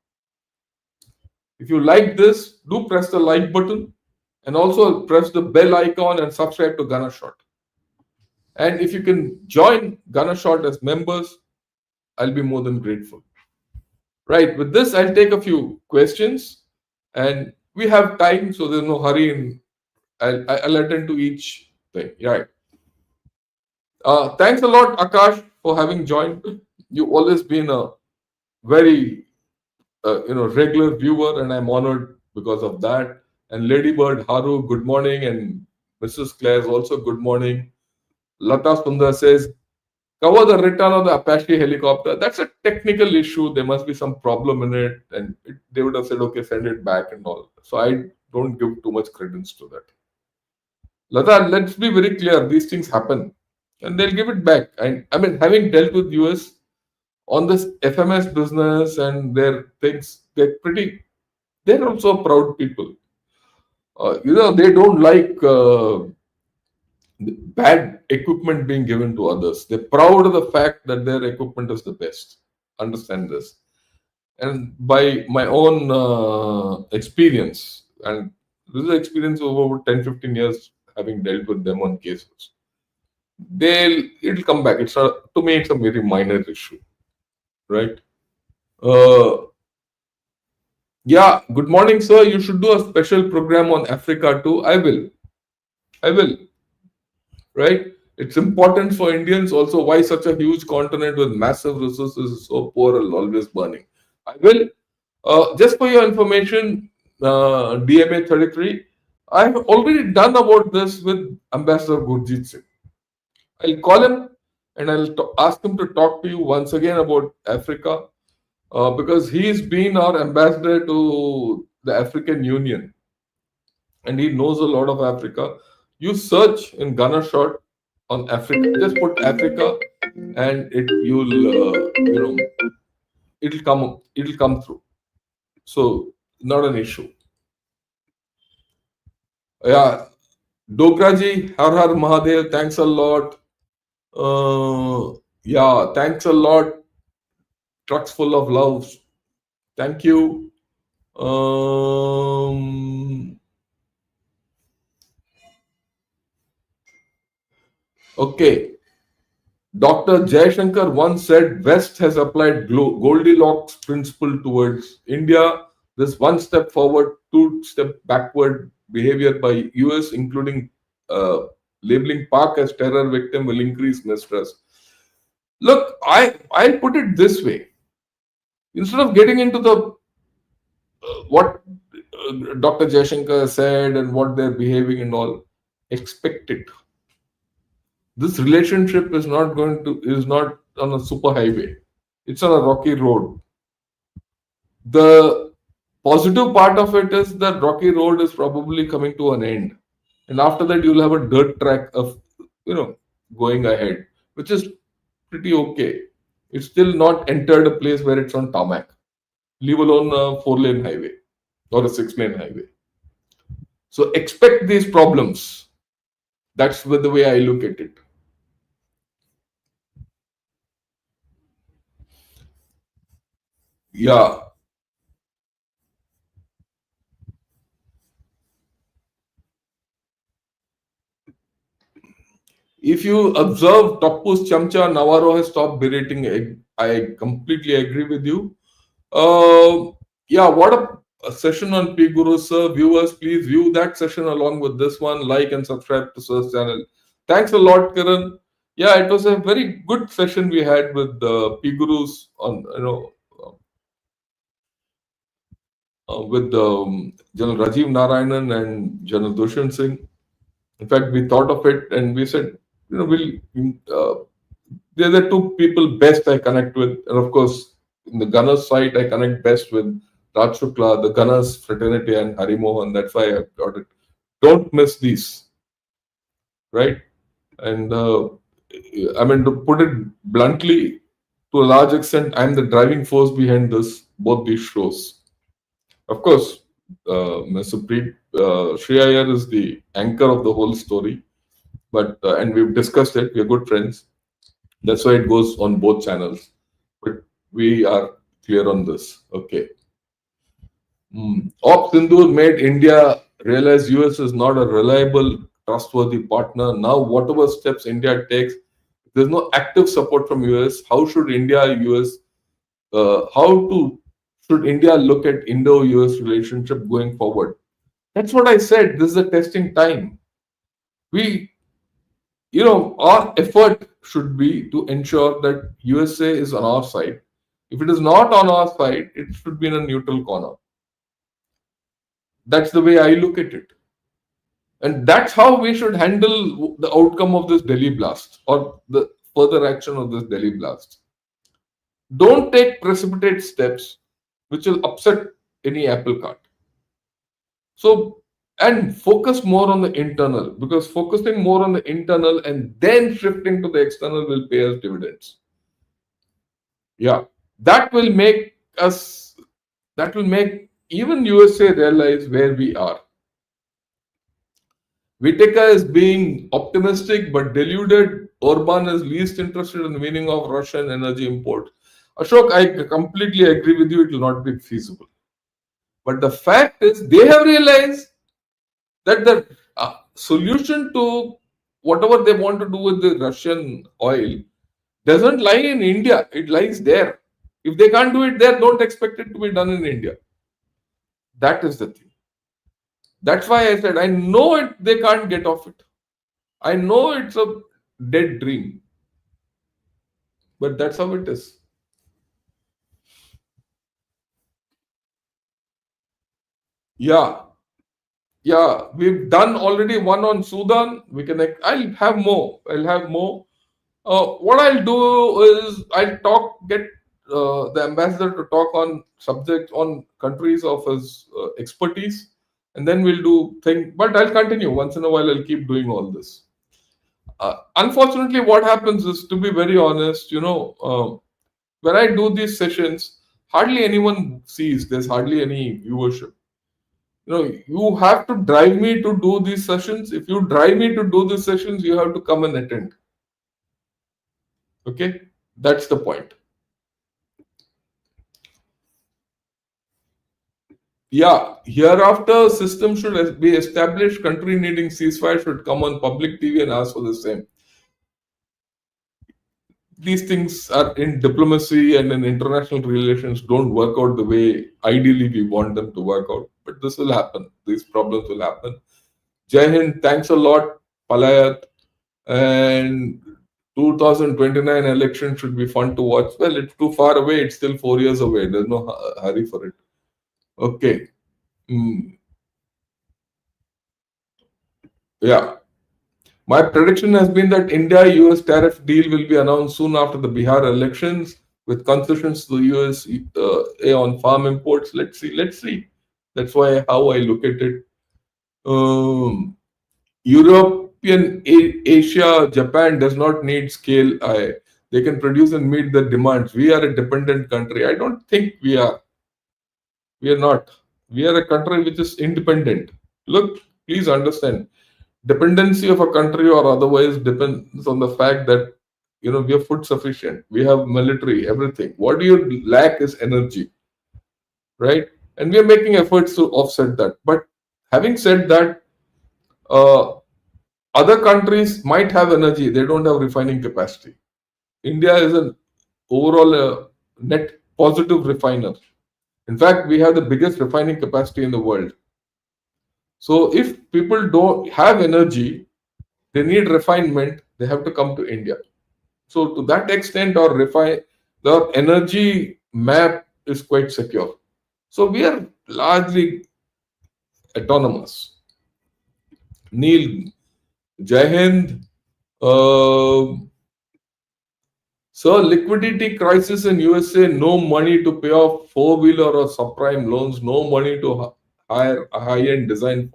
Speaker 1: If you like this, do press the like button and also press the bell icon and subscribe to Gunner Shot. And if you can join Gunner Shot as members, I'll be more than grateful. Right, with this, I'll take a few questions and we have time, so there's no hurry and I'll attend to each thing. Right. Thanks a lot, Akash, for having joined. You've always been a very regular viewer, and I'm honored because of that. And Ladybird Haru, good morning, and Mrs. Claire's also good morning. Lata Sundar says, cover the return of the Apache helicopter. That's a technical issue. There must be some problem in it, and they would have said, okay, send it back and all. So I don't give too much credence to that. Lata, let's be very clear. These things happen, and they'll give it back. I mean, having dealt with US on this FMS business and their things, they're also proud people. They don't like bad equipment being given to others. They're proud of the fact that their equipment is the best. Understand this. And by my own experience, and this is experience of over 10, 15 years having dealt with them on cases, it'll come back. To me, it's a very minor issue. Right? Yeah, good morning, sir. You should do a special program on Africa too. I will. Right? It's important for Indians also why such a huge continent with massive resources is so poor and always burning. I will. Just for your information, DMA 33, I've already done about this with Ambassador Gurjit Singh. I'll call him and I'll ask him to talk to you once again about Africa because he's been our ambassador to the African Union and he knows a lot of Africa. You search in Gunner Shot on Africa, just put Africa and it'll come through. So not an issue. Yeah, Dokraji, Har Har Mahadev, thanks a lot. Yeah, thanks a lot. Trucks full of love. Thank you. Okay. Dr. Shankar once said West has applied Goldilocks principle towards India. This one step forward, two step backward behavior by US, including labeling Pak as terror victim, will increase mistrust. Look, I'll put it this way. Instead of getting into the what Dr. Jaishankar said and what they're behaving and all, expect it. This relationship is not on a super highway. It's on a rocky road. The positive part of it is that rocky road is probably coming to an end. And after that, you'll have a dirt track of, going ahead, which is pretty okay. It's still not entered a place where it's on tarmac, leave alone a 4-lane highway or a 6-lane highway. So expect these problems. That's the way I look at it. Yeah. If you observe Toppu's Chamcha, Navarro has stopped berating. I completely agree with you. Yeah, what a session on P Guru, sir. Viewers, please view that session along with this one. Like and subscribe to Sir's channel. Thanks a lot, Kiran. Yeah, it was a very good session we had with the P Gurus on, with General Rajiv Narayanan and General Dushan Singh. In fact, we thought of it and we said, they're the two people best I connect with. And of course, in the Gunners side, I connect best with Raj Shukla, the Gunners fraternity, and Hari Mohan. That's why I got it. Don't miss these, right? And to put it bluntly, to a large extent, I'm the driving force behind both these shows. Of course, Mr. Sri Iyer is the anchor of the whole story. But and we've discussed it. We're good friends. That's why it goes on both channels. But we are clear on this. Okay. Op Sindoor made India realize US is not a reliable, trustworthy partner. Now, whatever steps India takes, there's no active support from US. How should should India look at Indo-US relationship going forward? That's what I said. This is a testing time. Our effort should be to ensure that USA is on our side. If it is not on our side, it should be in a neutral corner. That's the way I look at it. And that's how we should handle the outcome of this Delhi blast or the further action of this Delhi blast. Don't take precipitate steps which will upset any apple cart. So, and focus more on the internal, because focusing more on the internal and then shifting to the external will pay us dividends. Yeah, that will make even USA realize where we are. Vitika is being optimistic but deluded. Orban is least interested in the meaning of Russian energy import. Ashok, I completely agree with you. It will not be feasible. But the fact is, they have realized that the solution to whatever they want to do with the Russian oil doesn't lie in India. It lies there. If they can't do it there, don't expect it to be done in India. That is the thing. That's why I said, I know they can't get off it. I know it's a dead dream. But that's how it is. Yeah, we've done already one on Sudan. I'll have more. What I'll do is I'll get the ambassador to talk on subjects on countries of his expertise, and then we'll do things. But I'll continue. Once in a while, I'll keep doing all this. Unfortunately, what happens is, to be very honest, when I do these sessions, hardly anyone sees. There's hardly any viewership. You have to drive me to do these sessions. If you drive me to do these sessions, you have to come and attend. Okay, that's the point. Yeah, hereafter, system should be established. Country needing ceasefire should come on public TV and ask for the same. these things are in diplomacy and in international relations don't work out the way ideally we want them to work out. But this will happen. These problems will happen. Jai Hind, thanks a lot, Palayat. And 2029 election should be fun to watch. Well, it's too far away. It's still 4 years away. There's no hurry for it. Okay. Yeah. My prediction has been that India-US tariff deal will be announced soon after the Bihar elections with concessions to the US on farm imports. Let's see. That's how I look at it. European, Asia, Japan does not need scale. They can produce and meet the demands. We are a dependent country. I don't think we are. We are not. We are a country which is independent. Look, please understand. Dependency of a country or otherwise depends on the fact that we are food sufficient. We have military, everything. What do you lack is energy, right? And we are making efforts to offset that. But having said that, other countries might have energy, they don't have refining capacity. India is an overall net positive refiner. In fact, we have the biggest refining capacity in the world. So if people don't have energy, they need refinement, they have to come to India. So to that extent, our energy map is quite secure. So we are largely autonomous. Neil, Jai Hind. So liquidity crisis in USA, no money to pay off four-wheeler or subprime loans, no money to hire a high-end design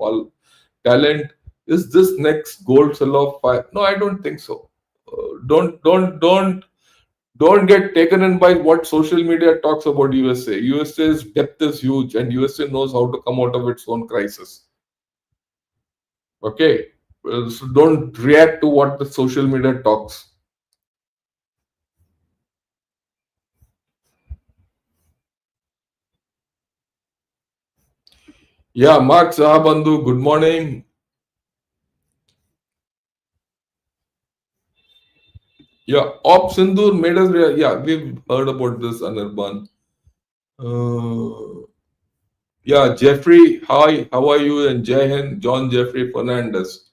Speaker 1: talent. Is this next gold sell-off? No, I don't think so. Don't get taken in by what social media talks about USA. USA's depth is huge, and USA knows how to come out of its own crisis. Okay, so don't react to what the social media talks. Yeah, Mark Sahabandhu, good morning. Yeah, Op Sindur made us. Yeah, we've heard about this, Anirban. Yeah, Jeffrey, hi, how are you? And Jai Hind, John Jeffrey Fernandez.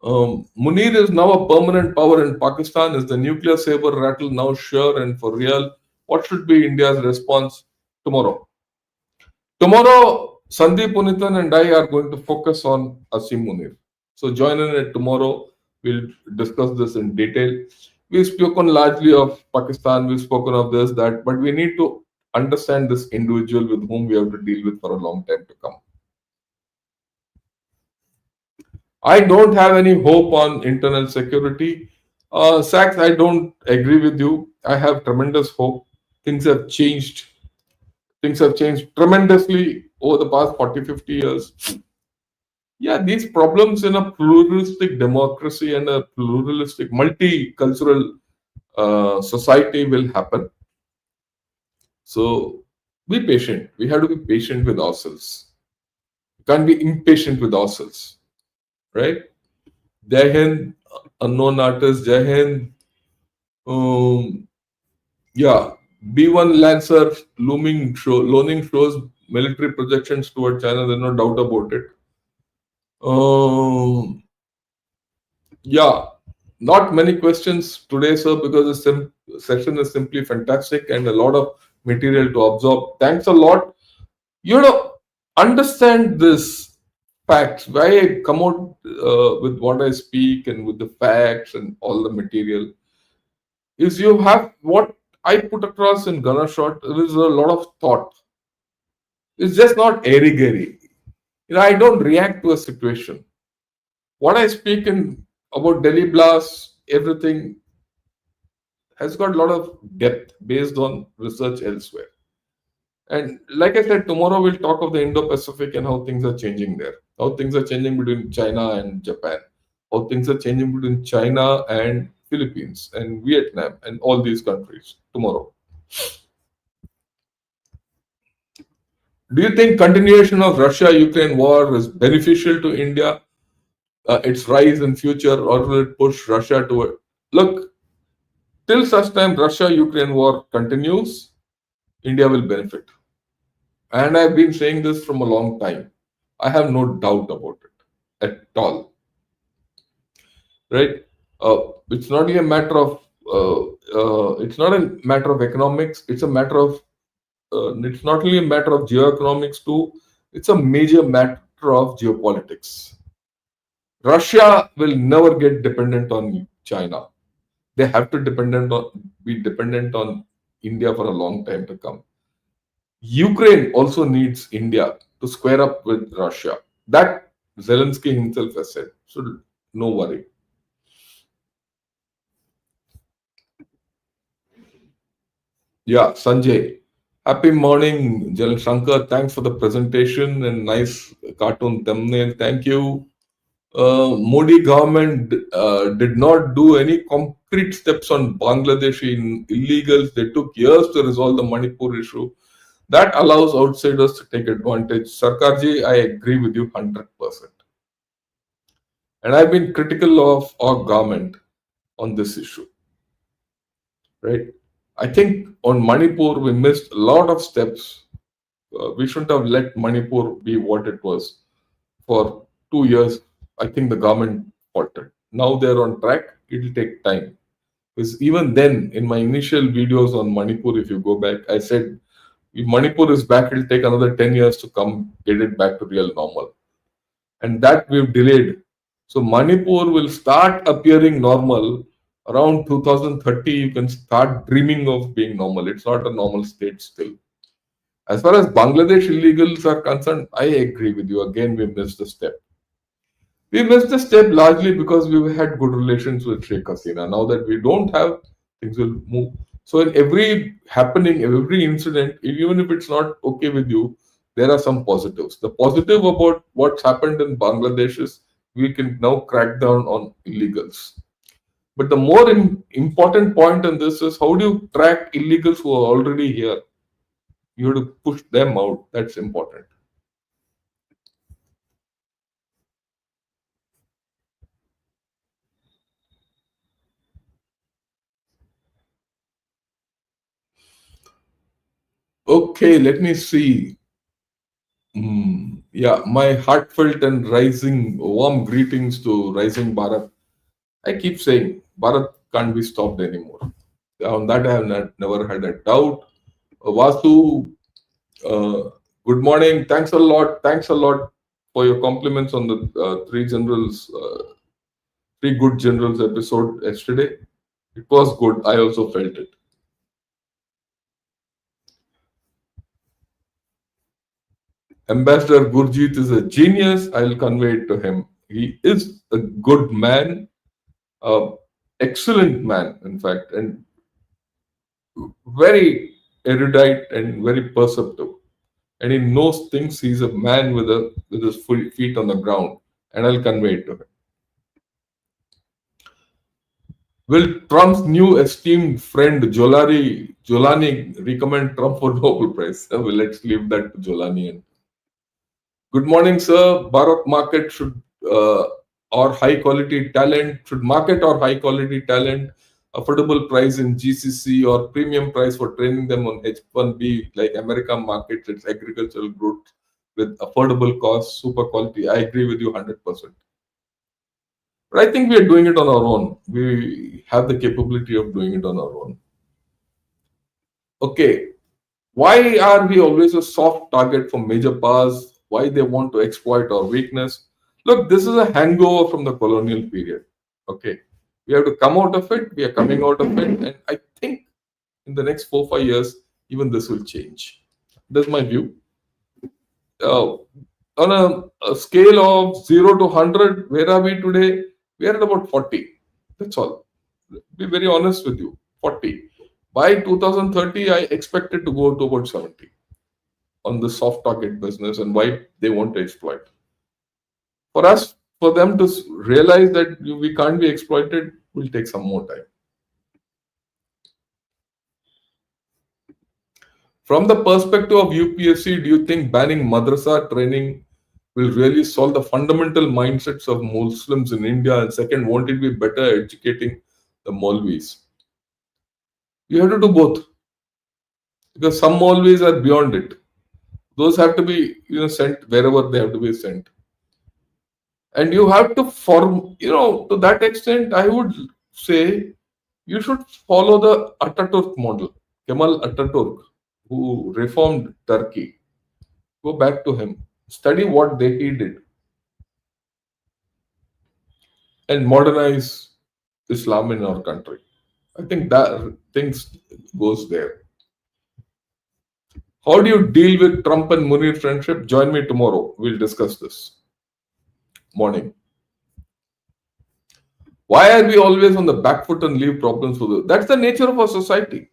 Speaker 1: Munir is now a permanent power in Pakistan. Is the nuclear saber rattle now sure and for real? What should be India's response tomorrow? Tomorrow, Sandeep Punithan and I are going to focus on Asim Munir. So join in it tomorrow. We'll discuss this in detail. We've spoken largely of Pakistan. We've spoken of this, that, but we need to understand this individual with whom we have to deal with for a long time to come. I don't have any hope on internal security. Sachs, I don't agree with you. I have tremendous hope. Things have changed. Things have changed tremendously over the past 40, 50 years. Yeah, these problems in a pluralistic democracy and a pluralistic multicultural society will happen. So be patient. We have to be patient with ourselves. We can't be impatient with ourselves. Right? Jai Hind, unknown artist, Jai Hind. Yeah, B1 Lancer loaning shows military projections toward China. There's no doubt about it. Yeah, not many questions today, sir, because the session is simply fantastic and a lot of material to absorb. Thanks a lot. Understand this facts. Why I come out with what I speak and with the facts and all the material is you have what I put across in Gunner Shot. There is a lot of thought. It's just not airy-gairy. I don't react to a situation. What I speak about Delhi Blast, everything has got a lot of depth based on research elsewhere. And like I said, tomorrow we'll talk of the Indo-Pacific and how things are changing there. How things are changing between China and Japan. How things are changing between China and Philippines and Vietnam and all these countries tomorrow. Do you think continuation of Russia-Ukraine war is beneficial to India, its rise in future, or will it push Russia toward? Look, till such time Russia-Ukraine war continues, India will benefit. And I've been saying this from a long time. I have no doubt about it at all. Right? It's not only a matter of it's not a matter of economics. It's a matter of it's not only a matter of geoeconomics too. It's a major matter of geopolitics. Russia will never get dependent on China. They have to be dependent on India for a long time to come. Ukraine also needs India to square up with Russia. That Zelensky himself has said. So no worry. Yeah, Sanjay. Happy morning, Shankar. Thanks for the presentation and nice cartoon thumbnail. Thank you. Modi government did not do any concrete steps on Bangladeshi illegals. They took years to resolve the Manipur issue. That allows outsiders to take advantage. Sarkarji, I agree with you 100%. And I've been critical of our government on this issue. Right? I think on Manipur, we missed a lot of steps. We shouldn't have let Manipur be what it was for 2 years. I think the government faltered. Now they're on track. It'll take time. Because even then, in my initial videos on Manipur, if you go back, I said, if Manipur is back, it'll take another 10 years to come get it back to real normal. And that we've delayed. So Manipur will start appearing normal around 2030. You can start dreaming of being normal. It's not a normal state still. As far as Bangladesh illegals are concerned, I agree with you. Again, we missed the step. We missed the step largely because we had good relations with Sheikh Hasina. Now that we don't have, things will move. So in every happening, every incident, even if it's not okay with you, there are some positives. The positive about what's happened in Bangladesh is we can now crack down on illegals. But the more important point in this is how do you track illegals who are already here? You have to push them out. That's important. Okay, let me see. Yeah, my heartfelt and rising warm greetings to Rising Bharat. I keep saying Bharat can't be stopped anymore. On that, I have never had a doubt. Vasu, good morning. Thanks a lot. Thanks a lot for your compliments on the three good generals episode yesterday. It was good. I also felt it. Ambassador Gurjeet is a genius. I'll convey it to him. He is a good man, excellent man, in fact, and very erudite and very perceptive. And he knows things. He's a man with his feet on the ground, and I'll convey it to him. Will Trump's new esteemed friend Jolani recommend Trump for Nobel Prize? Well, let's leave that to Jolani. Good morning, sir. Bharat market should or high quality talent should market or high quality talent, affordable price in GCC or premium price for training them on H1B like America markets. It's agricultural goods with affordable costs, super quality. I agree with you 100%. But I think we are doing it on our own. We have the capability of doing it on our own. Okay. Why are we always a soft target for major powers? Why they want to exploit our weakness? Look, this is a hangover from the colonial period. Okay. We have to come out of it. We are coming out of it. And I think in the next 4-5 years, even this will change. That's my view. On a scale of 0 to 100, where are we today? We are at about 40. That's all. Be very honest with you. 40. By 2030, I expect it to go to about 70 on the soft target business and why they want to exploit. For us, for them to realize that we can't be exploited will take some more time. From the perspective of UPSC, do you think banning madrasa training will really solve the fundamental mindsets of Muslims in India? And second, won't it be better educating the Maulvis? You have to do both because some always are beyond it. Those have to be sent wherever they have to be sent, and you have to form to that extent. I would say you should follow the Ataturk model, Kemal Ataturk, who reformed Turkey. Go back to him, study what he did, and modernize Islam in our country. I think that things goes there. How do you deal with Trump and Munir friendship? Join me tomorrow. We'll discuss this morning. Why are we always on the back foot and leave problems for the? That's the nature of our society.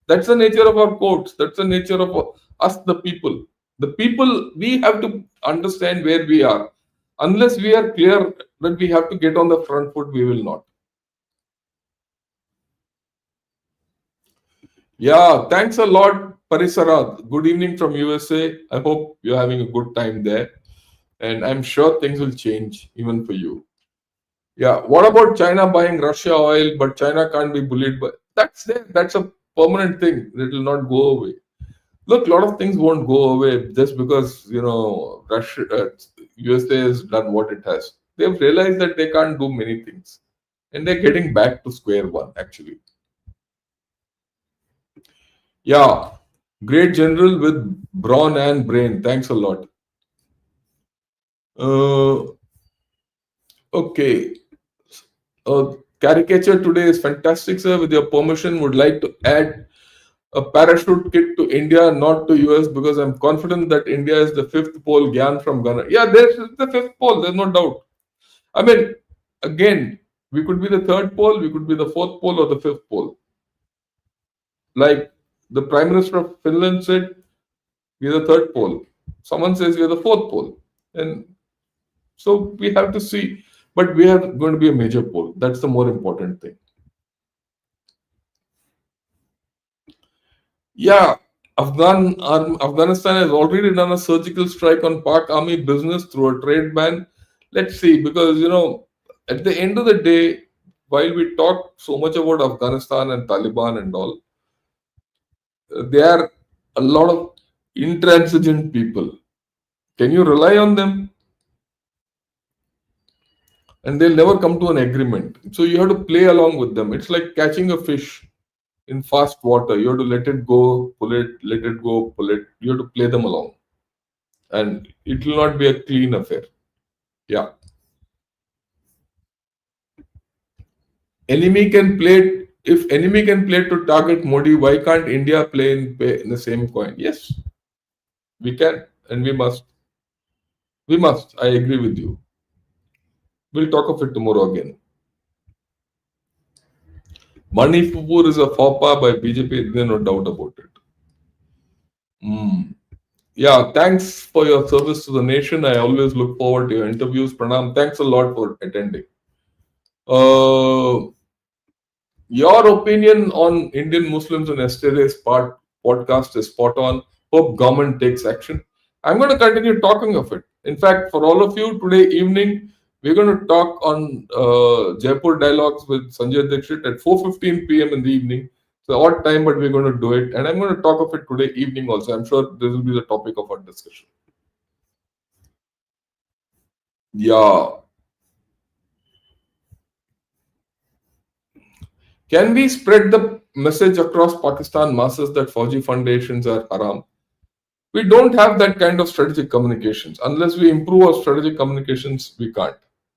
Speaker 1: That's the nature of our courts. That's the nature of us, the people. The people, we have to understand where we are. Unless we are clear that we have to get on the front foot, we will not. Yeah, thanks a lot, Parisarad. Good evening from USA. I hope you're having a good time there. And I'm sure things will change even for you. Yeah, what about China buying Russia oil, but China can't be bullied? But that's there. That's a permanent thing. It will not go away. Look, a lot of things won't go away just because Russia, USA has done what it has. They've realized that they can't do many things, and they're getting back to square one. Actually, yeah, great general with brawn and brain. Thanks a lot. Okay. Caricature today is fantastic, sir. With your permission, would like to add a parachute kit to India, not to US, because I'm confident that India is the fifth pole. Gyan from Ghana. Yeah, there's the fifth pole. There's no doubt. I mean, again, we could be the third pole, we could be the fourth pole, or the fifth pole. Like the Prime Minister of Finland said, we're the third pole. Someone says we're the fourth pole, and so we have to see. But we are going to be a major pole. That's the more important thing. Yeah, Afghanistan has already done a surgical strike on Pak army business through a trade ban. Let's see, because at the end of the day, while we talk so much about Afghanistan and Taliban and all, there are a lot of intransigent people. Can you rely on them? And they'll never come to an agreement. So you have to play along with them. It's like catching a fish in fast water. You have to let it go, pull it, let it go, pull it. You have to play them along. And it will not be a clean affair. Yeah. Enemy can play, if enemy can play to target Modi, why can't India play in the same coin? Yes, we can and we must. We must. I agree with you. We'll talk of it tomorrow again. Manipur is a faux pas by BJP, there's no doubt about it. Yeah, thanks for your service to the nation. I always look forward to your interviews. Pranam, thanks a lot for attending. Your opinion on Indian Muslims in yesterday's podcast is spot on. Hope government takes action. I'm going to continue talking of it. In fact, for all of you, today evening, we're going to talk on Jaipur Dialogues with Sanjay Dixit at 4:15 p.m. in the evening. It's an odd time, but we're going to do it. And I'm going to talk of it today evening also. I'm sure this will be the topic of our discussion. Yeah. Can we spread the message across Pakistan masses that Fauji foundations are haram? We don't have that kind of strategic communications. Unless we improve our strategic communications, we can't.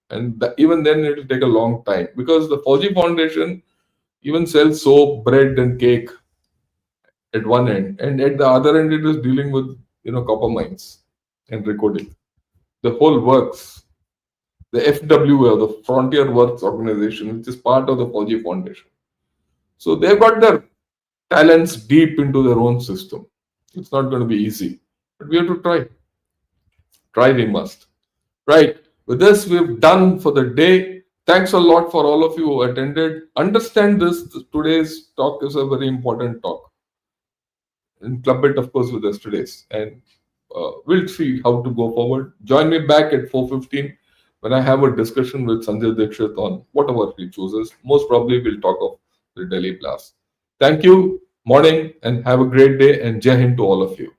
Speaker 1: And even then, it will take a long time because the Fauji Foundation even sells soap, bread, and cake at one end, and at the other end, it is dealing with copper mines and recording. The whole works, the FWA, the Frontier Works Organization, which is part of the Fauji Foundation. So they've got their talents deep into their own system. It's not going to be easy, but we have to try. Try we must. Right. With this, we've done for the day. Thanks a lot for all of you who attended. Understand this. Today's talk is a very important talk. And club it, of course, with yesterday's. And we'll see how to go forward. Join me back at 4:15 when I have a discussion with Sanjay Dixit on whatever he chooses. Most probably, we'll talk of the Delhi blast. Thank you, morning, and have a great day, and Jai Hind to all of you.